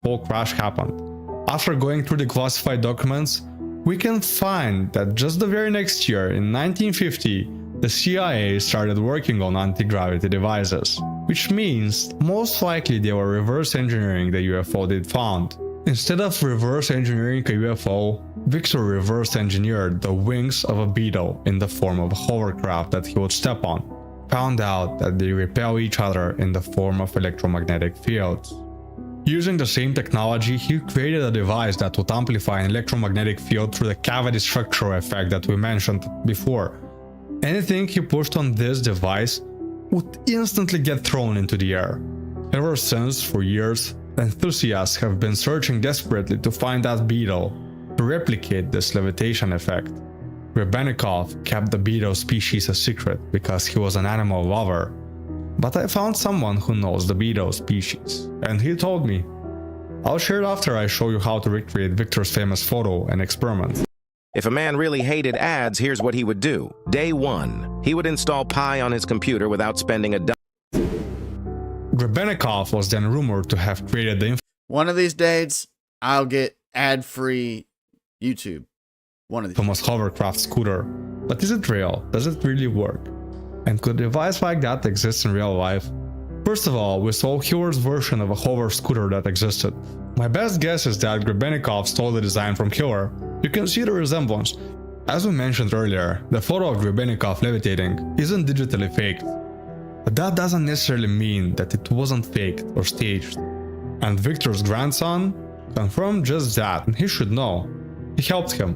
whole crash happened. After going through the classified documents, we can find that just the very next year, in 1950, the CIA started working on anti-gravity devices, which means most likely they were reverse engineering the UFO they'd found. Instead of reverse engineering a UFO, Viktor reverse engineered the wings of a beetle in the form of a hovercraft that he would step on. Found out that they repel each other in the form of electromagnetic fields. Using the same technology, he created a device that would amplify an electromagnetic field through the cavity structure effect that we mentioned before. Anything he pushed on this device would instantly get thrown into the air. Ever since, for years, enthusiasts have been searching desperately to find that beetle to replicate this levitation effect. Grebennikov kept the beetle species a secret because he was an animal lover. But I found someone who knows the beetle species, and he told me. I'll share it after I show you how to recreate Viktor's famous photo and experiment. If a man really hated ads, here's what he would do. Day 1, he would install Pi on his computer without spending a dime. Grebennikov was then rumored to have created the One of these days, I'll get ad-free YouTube. One of these. infamous hovercraft scooter. But is it real? Does it really work? And could a device like that exist in real life? First of all, we saw Hillard's version of a hover scooter that existed. My best guess is that Grebennikov stole the design from Hillard. You can see the resemblance. As we mentioned earlier, the photo of Grebennikov levitating isn't digitally faked. But that doesn't necessarily mean that it wasn't faked or staged. And Viktor's grandson confirmed just that, and he should know. He helped him,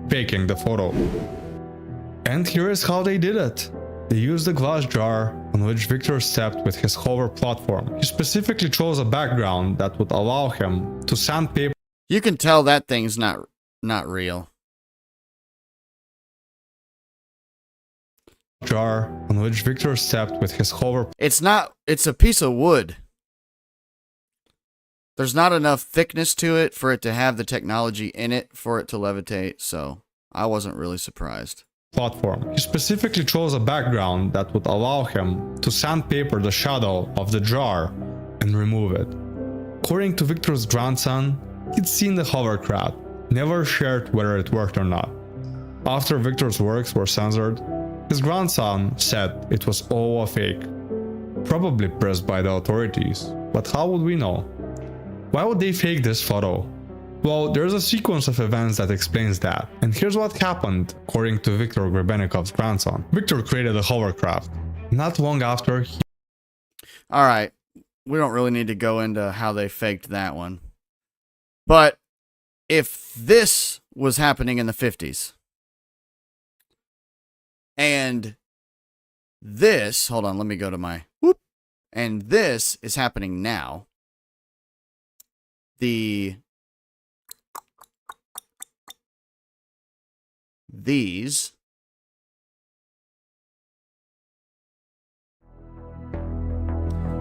faking the photo. And here is how they did it. They used a glass jar on which Viktor stepped with his hover platform. He specifically chose a background that would allow him to sandpaper. You can tell that thing's not real. Jar on which Viktor stepped with his hover. It's not, it's a piece of wood. There's not enough thickness to it for it to have the technology in it for it to levitate, so I wasn't really surprised. Platform. He specifically chose a background that would allow him to sandpaper the shadow of the jar and remove it. According to Viktor's grandson, he'd seen the hovercraft, never shared whether it worked or not. After Viktor's works were censored, his grandson said it was all a fake, probably pressed by the authorities. But how would we know? Why would they fake this photo? Well, there's a sequence of events that explains that, and here's what happened according to Viktor Grebennikov's grandson. Viktor created a hovercraft. Not long after, Alright, don't really need to go into how they faked that one. But if this was happening in the 50s, and this, hold on, let me go to my, whoop, and this is happening now, these,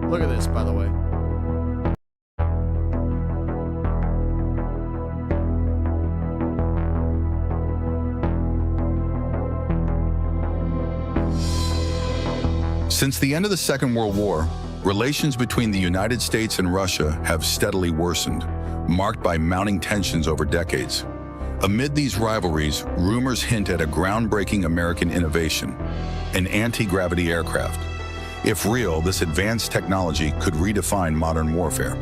look at this, by the way. Since the end of the Second World War, relations between the United States and Russia have steadily worsened, marked by mounting tensions over decades. Amid these rivalries, rumors hint at a groundbreaking American innovation, an anti-gravity aircraft. If real, this advanced technology could redefine modern warfare.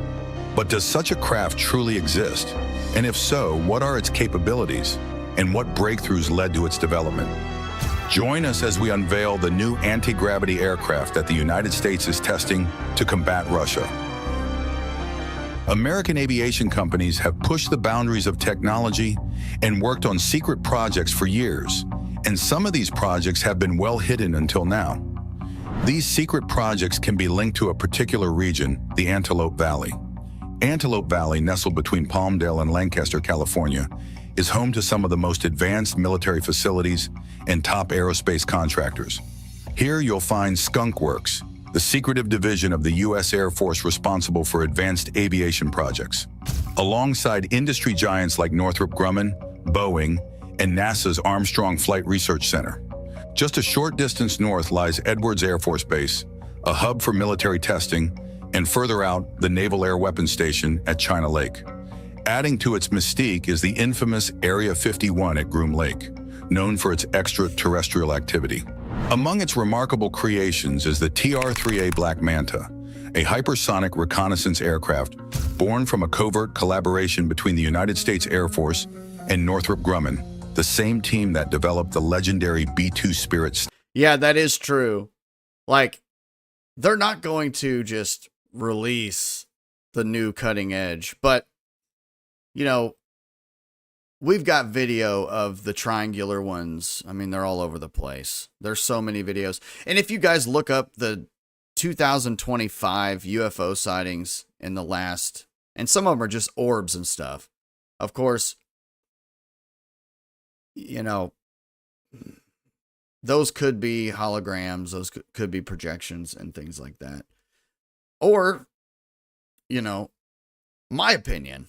But does such a craft truly exist? And if so, what are its capabilities? And what breakthroughs led to its development? Join us as we unveil the new anti-gravity aircraft that the United States is testing to combat Russia. American aviation companies have pushed the boundaries of technology and worked on secret projects for years, and some of these projects have been well hidden until now. These secret projects can be linked to a particular region, the Antelope Valley. Antelope Valley, nestled between Palmdale and Lancaster, California, is home to some of the most advanced military facilities and top aerospace contractors. Here you'll find Skunk Works, the secretive division of the U.S. Air Force responsible for advanced aviation projects. Alongside industry giants like Northrop Grumman, Boeing, and NASA's Armstrong Flight Research Center. Just a short distance north lies Edwards Air Force Base, a hub for military testing, and further out, the Naval Air Weapons Station at China Lake. Adding to its mystique is the infamous Area 51 at Groom Lake, known for its extraterrestrial activity. Among its remarkable creations is the TR-3A Black Manta, a hypersonic reconnaissance aircraft born from a covert collaboration between the United States Air Force and Northrop Grumman, the same team that developed the legendary B-2 Spirit. Yeah, that is true. Like, they're not going to just release the new cutting edge, but you know, we've got video of the triangular ones. I mean, they're all over the place. There's so many videos. And if you guys look up the 2025 UFO sightings in the last, and some of them are just orbs and stuff. Of course, you know, those could be holograms. Those could be projections and things like that. Or, you know, my opinion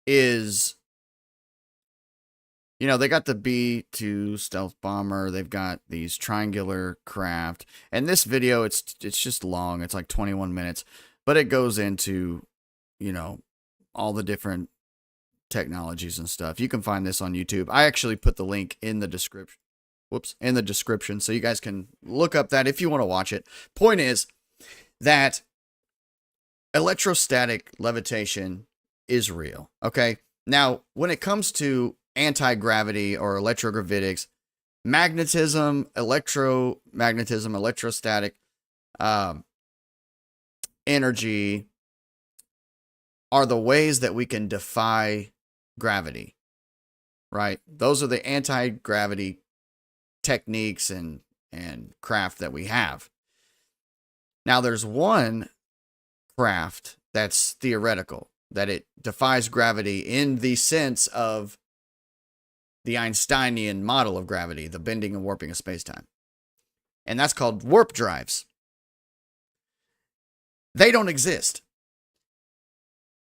is, you know, they got the B-2 stealth bomber. They've got these triangular craft. And this video, it's just long. It's like 21 minutes. But it goes into, you know, all the different technologies and stuff. You can find this on YouTube. I actually put the link in the description. Whoops, in the description. So you guys can look up that if you want to watch it. Point is that electrostatic levitation is real. Okay. Now, when it comes to anti-gravity or electrogravitics, magnetism, electromagnetism, electrostatic energy are the ways that we can defy gravity, right? Those are the anti-gravity techniques and craft that we have. Now, there's one craft that's theoretical, that it defies gravity in the sense of the Einsteinian model of gravity, the bending and warping of space-time. And that's called warp drives. They don't exist.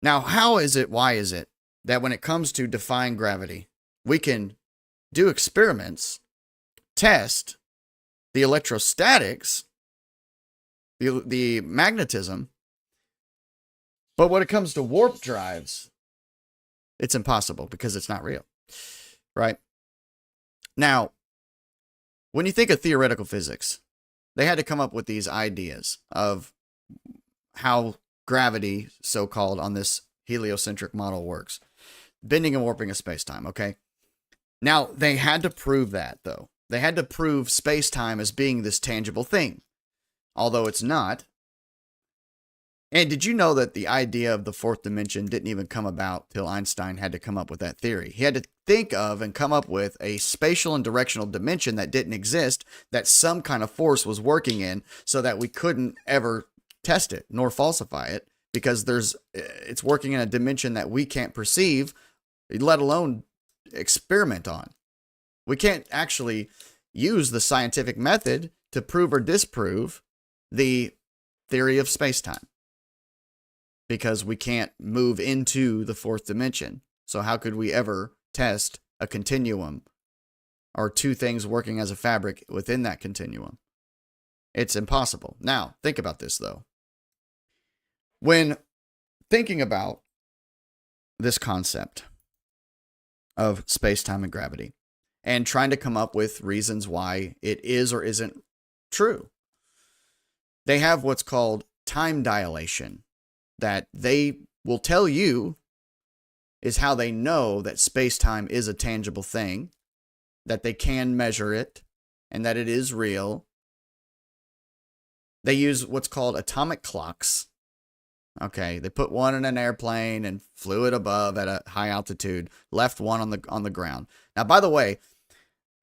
Now, why is it that when it comes to defying gravity, we can do experiments, test the electrostatics, the magnetism, but when it comes to warp drives, it's impossible because it's not real, right? Now, when you think of theoretical physics, they had to come up with these ideas of how gravity, so-called, on this heliocentric model works. Bending and warping of space-time, okay? Now, they had to prove that, though. They had to prove space-time as being this tangible thing. Although it's not, And did you know that the idea of the fourth dimension didn't even come about till Einstein had to come up with that theory? He had to think of and come up with a spatial and directional dimension that didn't exist, that some kind of force was working in, so that we couldn't ever test it nor falsify it, because it's working in a dimension that we can't perceive, let alone experiment on. We can't actually use the scientific method to prove or disprove the theory of space-time, because we can't move into the fourth dimension. So how could we ever test a continuum or two things working as a fabric within that continuum? It's impossible. Now, think about this, though. When thinking about this concept of space-time and gravity and trying to come up with reasons why it is or isn't true, they have what's called time dilation, that they will tell you is how they know that space-time is a tangible thing, that they can measure it, and that it is real. They use what's called atomic clocks. Okay, they put one in an airplane and flew it above at a high altitude, left one on the ground. Now, by the way,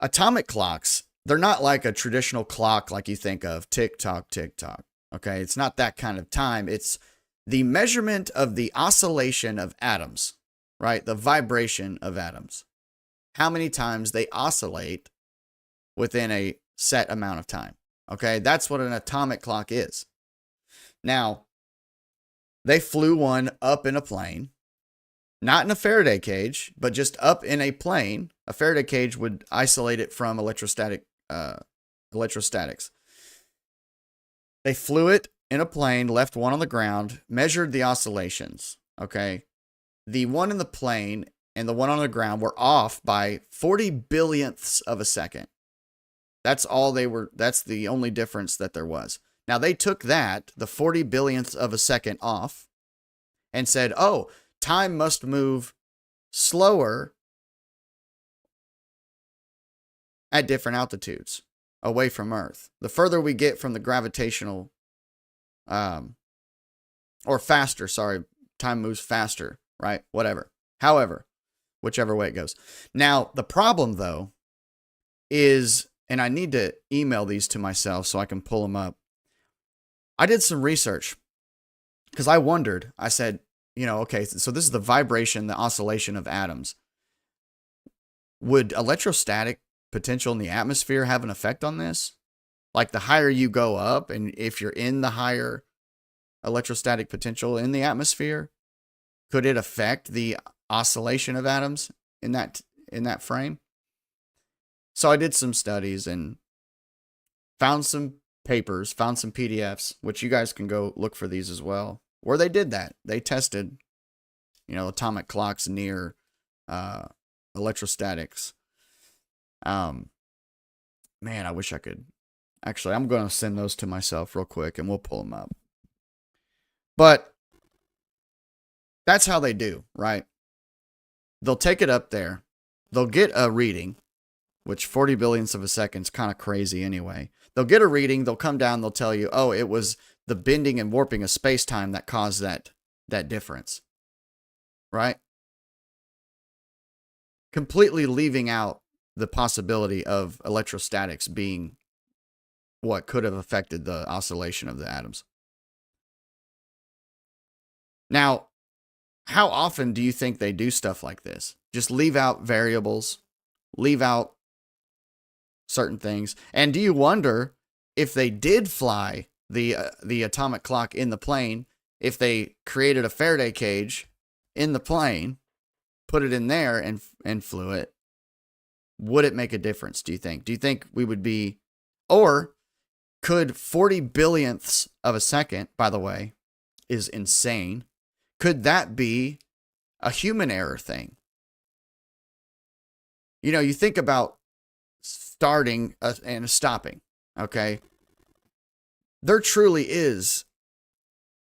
atomic clocks, they're not like a traditional clock like you think of, tick-tock, tick-tock. Okay, it's not that kind of time. It's the measurement of the oscillation of atoms, right? The vibration of atoms. How many times they oscillate within a set amount of time. Okay, that's what an atomic clock is. Now, they flew one up in a plane, not in a Faraday cage, but just up in a plane. A Faraday cage would isolate it from electrostatics. They flew it in a plane, left one on the ground, measured the oscillations. Okay, the one in the plane and the one on the ground were off by 40 billionths of a second. That's all they were. That's the only difference that there was. Now, they took that, the 40 billionths of a second off, and said, oh, time must move slower at different altitudes away from Earth. The further we get from the gravitational, or faster, sorry, time moves faster, right? Whatever. However, whichever way it goes. Now, the problem, though, is, and I need to email these to myself so I can pull them up. I did some research because I wondered, I said, okay, so this is the vibration, the oscillation of atoms. Would electrostatic potential in the atmosphere have an effect on this? Like the higher you go up, and if you're in the higher electrostatic potential in the atmosphere, could it affect the oscillation of atoms in that frame? So I did some studies and found some papers, found some PDFs, which you guys can go look for these as well, where they did that. They tested, atomic clocks near electrostatics. Man, I wish I could. Actually, I'm going to send those to myself real quick and we'll pull them up. But that's how they do, right? They'll take it up there. They'll get a reading, which 40 billionths of a second is kind of crazy anyway. They'll get a reading, they'll come down, they'll tell you, oh, it was the bending and warping of space-time that caused that difference. Right? Completely leaving out the possibility of electrostatics being what could have affected the oscillation of the atoms. Now, how often do you think they do stuff like this? Just leave out variables, leave out certain things. And do you wonder if they did fly the atomic clock in the plane, if they created a Faraday cage in the plane, put it in there and flew it, would it make a difference, do you think? Do you think we would be, or could 40 billionths of a second, by the way, is insane. Could that be a human error thing? You think about starting and stopping, okay? There truly is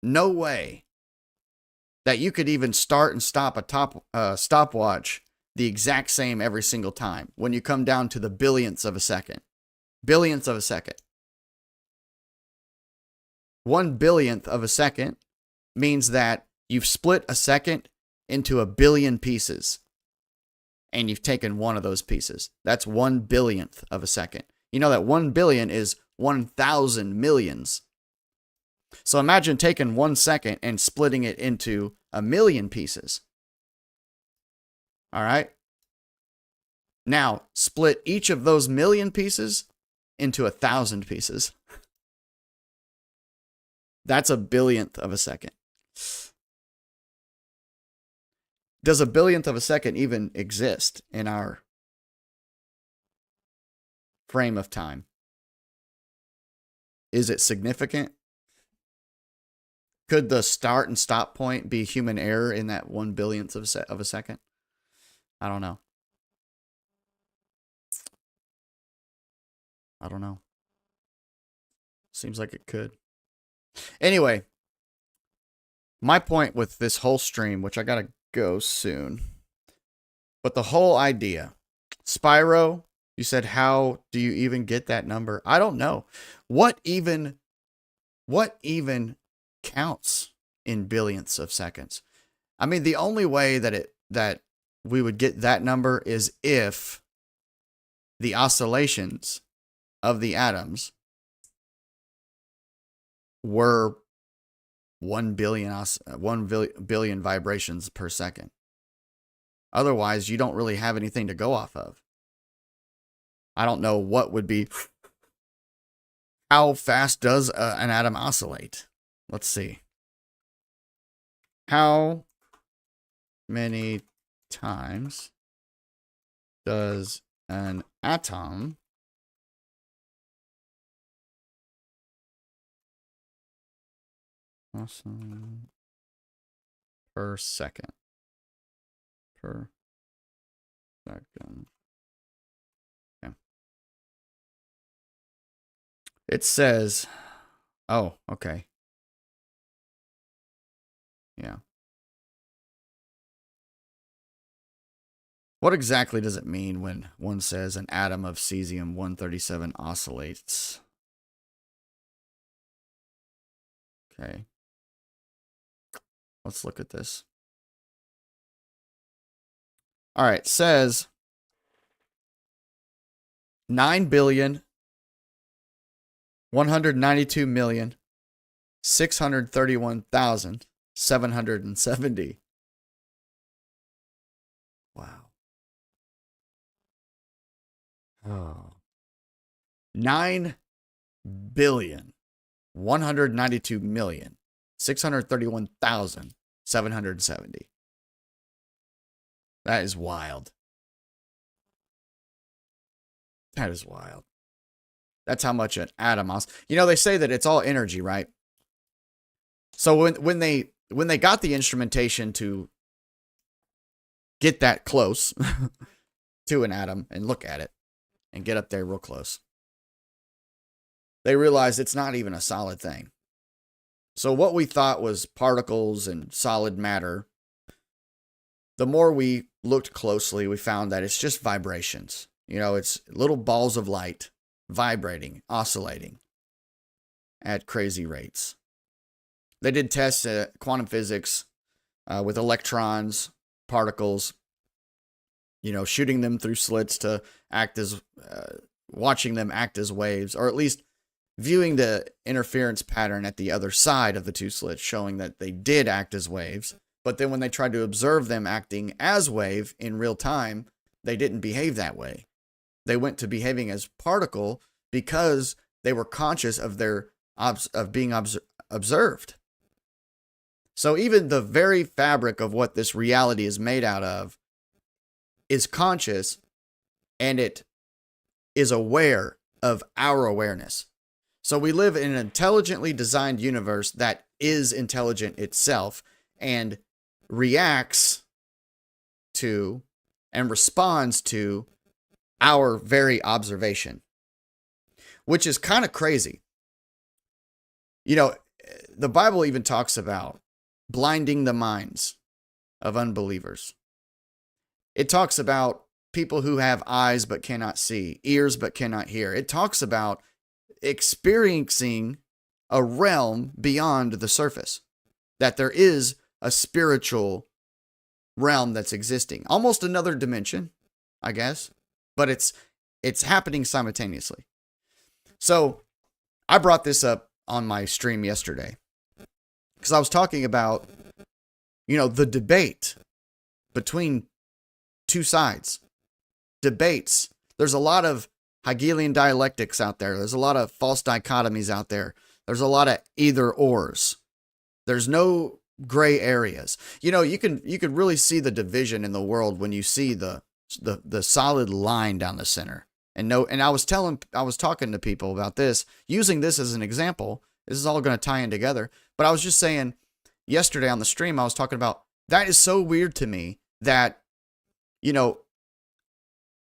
no way that you could even start and stop a stopwatch the exact same every single time when you come down to the billionths of a second. Billionths of a second. 1 billionth of a second means that you've split a second into a billion pieces, and you've taken one of those pieces. That's 1/billionth of a second. You know that 1 billion is 1,000 millions. So imagine taking 1 second and splitting it into a million pieces. All right? Now, split each of those million pieces into 1,000 pieces. That's a billionth of a second. Does a billionth of a second even exist in our frame of time? Is it significant? Could the start and stop point be human error in that 1/billionth of a second? I don't know. I don't know. Seems like it could. Anyway, my point with this whole stream, which I gotta go soon, but the whole idea, Spyro, you said, how do you even get that number? I don't know. What even counts in billionths of seconds? I mean, the only way that we would get that number is if the oscillations of the atoms were 1 billion vibrations per second. Otherwise, you don't really have anything to go off of. I don't know what would be. How fast does an atom oscillate? Let's see. How many times does an atom oscillate per second? Per second. Okay. It says, oh, okay. Yeah. What exactly does it mean when one says an atom of cesium-137 oscillates? Okay. Let's look at this. All right, it says 9,192,631,770. Wow. Oh. 9,192,631,770. That is wild. That is wild. That's how much an atom is. You know, they say that it's all energy, right? So when they got the instrumentation to get that close to an atom and look at it and get up there real close, they realized it's not even a solid thing. So what we thought was particles and solid matter, the more we looked closely, we found that it's just vibrations. You know, it's little balls of light vibrating, oscillating at crazy rates. They did tests at quantum physics with electrons, particles, you know, shooting them through slits to act as, watching them act as waves, or at least viewing the interference pattern at the other side of the two slits, showing that they did act as waves. But then when they tried to observe them acting as wave in real time, they didn't behave that way. They went to behaving as particle because they were conscious of their of being observed. So even the very fabric of what this reality is made out of is conscious, and it is aware of our awareness. So we live in an intelligently designed universe that is intelligent itself and reacts to and responds to our very observation, which is kind of crazy. You know, the Bible even talks about blinding the minds of unbelievers. It talks about people who have eyes but cannot see, ears but cannot hear. It talks about experiencing a realm beyond the surface. that there is a spiritual realm that's existing, almost another dimension, I guess, but it's happening simultaneously. So I brought this up on my stream yesterday because I was talking about, the debate between two sides. Debates. There's a lot of Hegelian dialectics out there. There's a lot of false dichotomies out there. There's a lot of either ors. There's no gray areas. You could really see the division in the world when you see the solid line down the center. And I was talking to people about this, using this as an example. This is all going to tie in together. But I was just saying yesterday on the stream, I was talking about that is so weird to me that,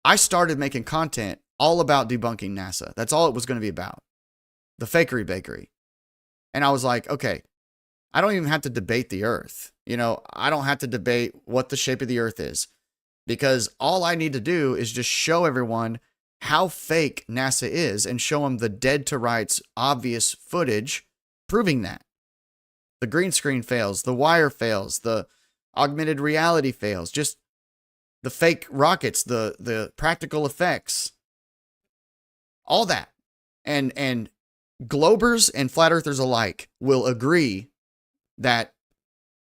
I started making content all about debunking NASA. That's all it was going to be about. The fakery bakery. And I was like, okay, I don't even have to debate the Earth. I don't have to debate what the shape of the Earth is, because all I need to do is just show everyone how fake NASA is and show them the dead to rights obvious footage proving that. The green screen fails, the wire fails, the augmented reality fails, just the fake rockets, the practical effects, all that. And globers and flat earthers alike will agree that,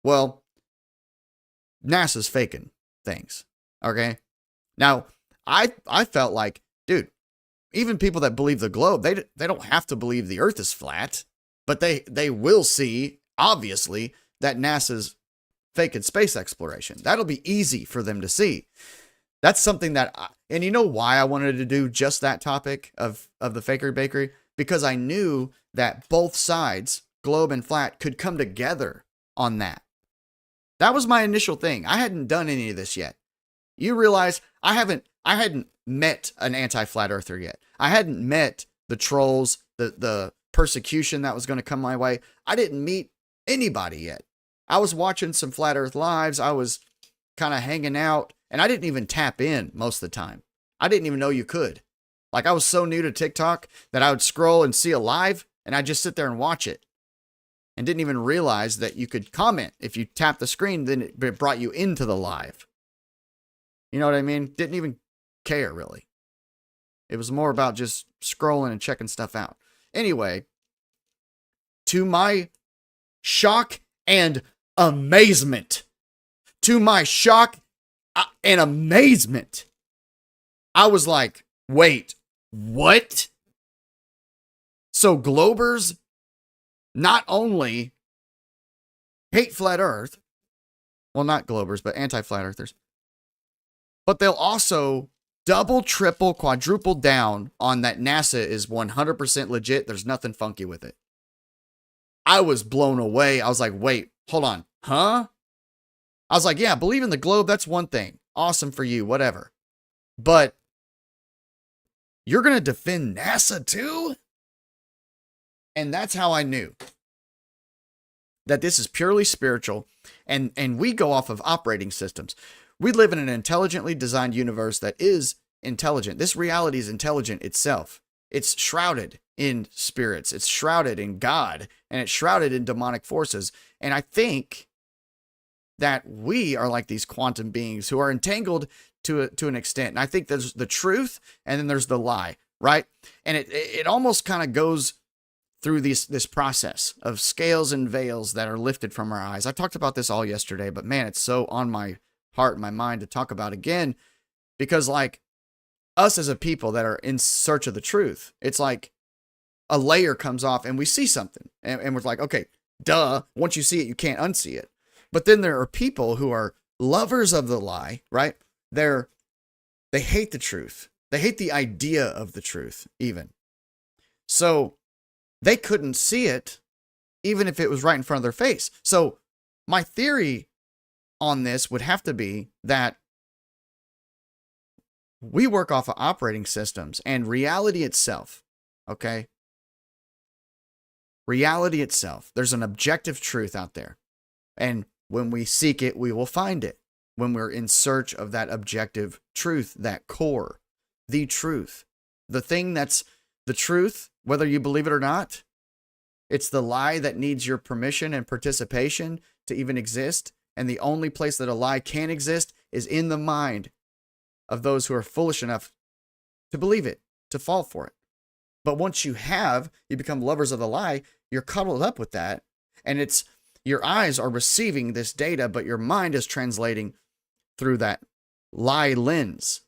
well, NASA's faking things. Okay. Now, I felt like, dude, even people that believe the globe, they don't have to believe the Earth is flat, but they will see, obviously, that NASA's faking space exploration. That'll be easy for them to see. That's something that, and you know why I wanted to do just that topic of the fakery bakery? Because I knew that both sides, globe and flat, could come together on that. That was my initial thing. I hadn't done any of this yet. You realize I hadn't met an anti-flat earther yet. I hadn't met the trolls, the persecution that was going to come my way. I didn't meet anybody yet. I was watching some flat earth lives. I was kind of hanging out, and I didn't even tap in most of the time. I didn't even know you could. Like, I was so new to TikTok that I would scroll and see a live, and I'd just sit there and watch it. And didn't even realize that you could comment. If you tap the screen, then it brought you into the live. You know what I mean? Didn't even care, really. It was more about just scrolling and checking stuff out. Anyway, to my shock and amazement, I was like, wait, what? So globers not only hate flat earth, well, not globers, but anti-flat earthers, but they'll also double, triple, quadruple down on that NASA is 100% legit. There's nothing funky with it. I was blown away. I was like, wait, hold on. Huh? I was like, yeah, believe in the globe. That's one thing. Awesome for you, whatever. But you're going to defend NASA too? And that's how I knew that this is purely spiritual, and we go off of operating systems. We live in an intelligently designed universe that is intelligent. This reality is intelligent itself. It's shrouded in spirits. It's shrouded in God, and it's shrouded in demonic forces. And I think that we are like these quantum beings who are entangled to an extent. And I think there's the truth, and then there's the lie, right? And it almost kind of goes through this process of scales and veils that are lifted from our eyes. I talked about this all yesterday, but man, it's so on my heart and my mind to talk about again, because like us as a people that are in search of the truth, it's like a layer comes off and we see something and we're like, okay, duh. Once you see it, you can't unsee it. But then there are people who are lovers of the lie, right? They hate the truth. They hate the idea of the truth even. So they couldn't see it even if it was right in front of their face. So my theory on this would have to be that we work off of operating systems and reality itself, okay? Reality itself. There's an objective truth out there. And when we seek it, we will find it. When we're in search of that objective truth, that core, the truth, the thing that's the truth, whether you believe it or not, It's the lie that needs your permission and participation to even exist. And the only place that a lie can exist is in the mind of those who are foolish enough to believe it, to fall for it. But once you become lovers of the lie, you're cuddled up with that. And it's your eyes are receiving this data, but your mind is translating through that lie lens.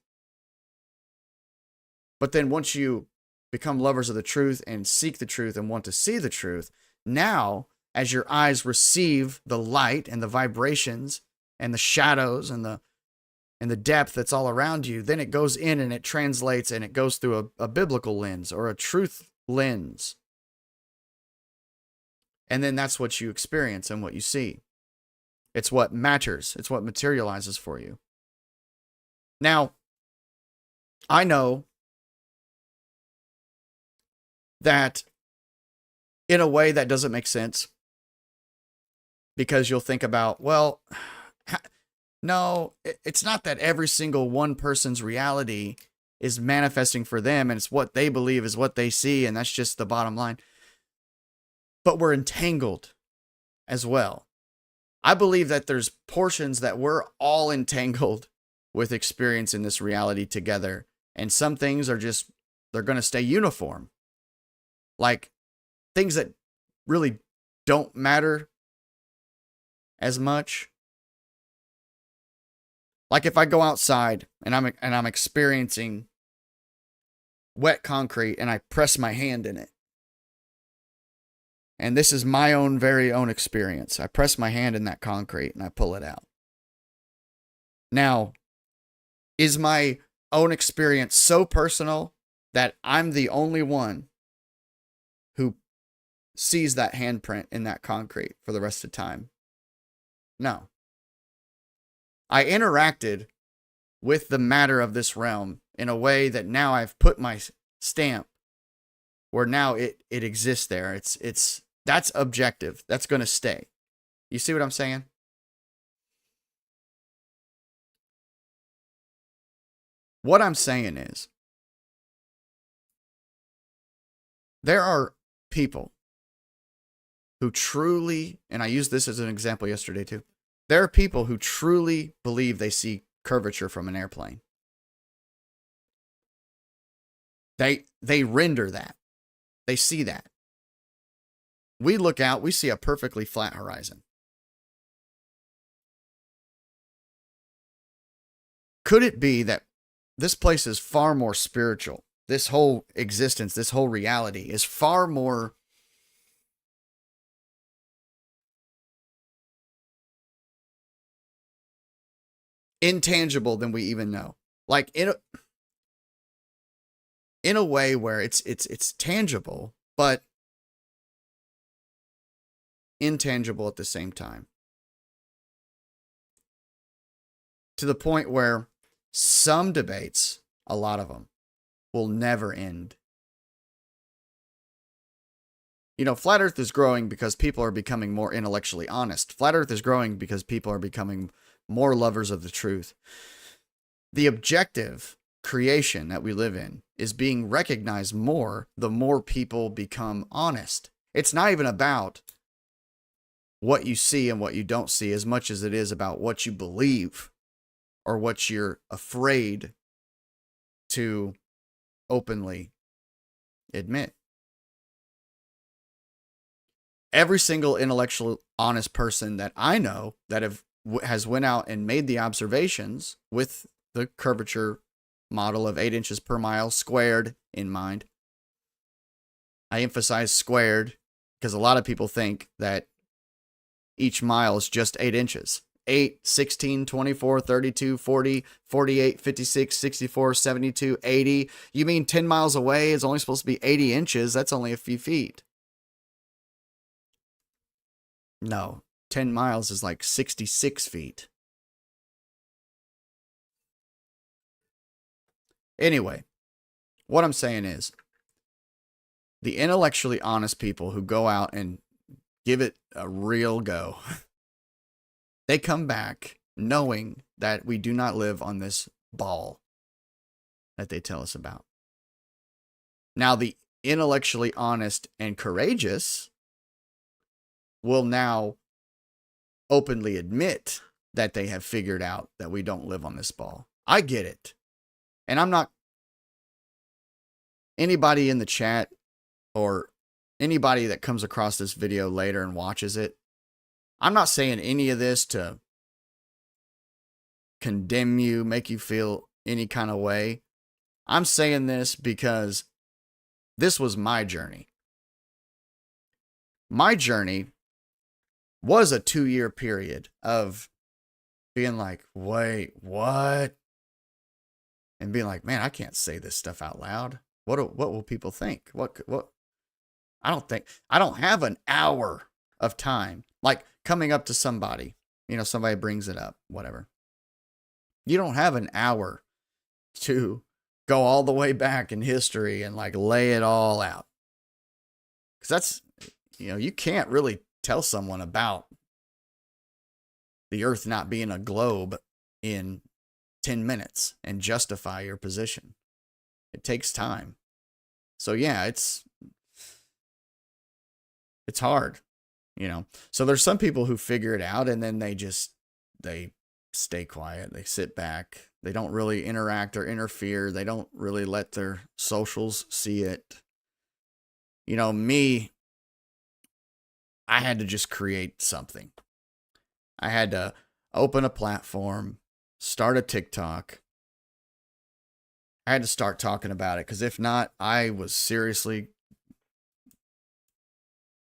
But then once you become lovers of the truth and seek the truth and want to see the truth, now as your eyes receive the light and the vibrations and the shadows and the depth that's all around you, then it goes in and it translates and it goes through a biblical lens or a truth lens. And then that's what you experience and what you see. It's what matters. It's what materializes for you. Now, I know that in a way that doesn't make sense, because you'll think about, well, no, it's not that every single one person's reality is manifesting for them and it's what they believe is what they see, and that's just the bottom line. But we're entangled as well. I believe that there's portions that we're all entangled with experiencing this reality together, and some things are just, they're going to stay uniform. Like things that really don't matter as much. Like if I go outside and I'm experiencing wet concrete and I press my hand in it. And this is my own very own experience. I press my hand in that concrete and I pull it out. Now, is my own experience so personal that I'm the only one who sees that handprint in that concrete for the rest of the time? No. I interacted with the matter of this realm in a way that now I've put my stamp where now it exists there. That's objective. That's going to stay. You see what I'm saying? What I'm saying is, there are people who truly, and I used this as an example yesterday too, there are people who truly believe they see curvature from an airplane. They render that. They see that. We look out, we see a perfectly flat horizon. Could it be that this place is far more spiritual? This whole existence, this whole reality is far more intangible than we even know. Like in a way where it's tangible, but intangible at the same time. To the point where some debates, a lot of them, will never end. You know, Flat Earth is growing because people are becoming more intellectually honest. Flat Earth is growing because people are becoming more lovers of the truth. The objective creation that we live in is being recognized more the more people become honest. It's not even about what you see and what you don't see as much as it is about what you believe or what you're afraid to openly admit. Every single intellectual honest person that I know that has went out and made the observations with the curvature model of 8 inches per mile squared in mind. I emphasize squared because a lot of people think that each mile is just 8 inches. 8, 16, 24, 32, 40, 48, 56, 64, 72, 80. You mean 10 miles away is only supposed to be 80 inches? That's only a few feet. No, 10 miles is like 66 feet. Anyway, what I'm saying is, the intellectually honest people who go out and give it a real go, they come back knowing that we do not live on this ball that they tell us about. Now, the intellectually honest and courageous will now openly admit that they have figured out that we don't live on this ball. I get it. And I'm not, anybody in the chat or anybody that comes across this video later and watches it, I'm not saying any of this to condemn you, make you feel any kind of way. I'm saying this because this was my journey. My journey was a 2-year period of being like, wait, what? And being like, man, I can't say this stuff out loud. What will people think? What? I don't have an hour of time. Like coming up to somebody, somebody brings it up, whatever. You don't have an hour to go all the way back in history and like lay it all out. Because that's, you can't really tell someone about the earth not being a globe in 10 minutes and justify your position. It takes time. So yeah, it's hard, So there's some people who figure it out and then they stay quiet. They sit back. They don't really interact or interfere. They don't really let their socials see it. Me, I had to just create something. I had to open a platform, start a TikTok. I had to start talking about it because if not, I was seriously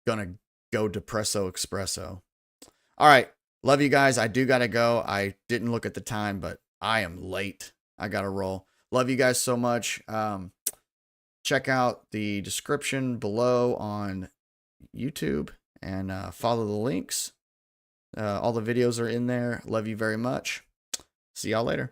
gonna go depresso espresso. All right. Love you guys. I do got to go. I didn't look at the time, but I am late. I got to roll. Love you guys so much. Check out the description below on YouTube and follow the links. All the videos are in there. Love you very much. See y'all later.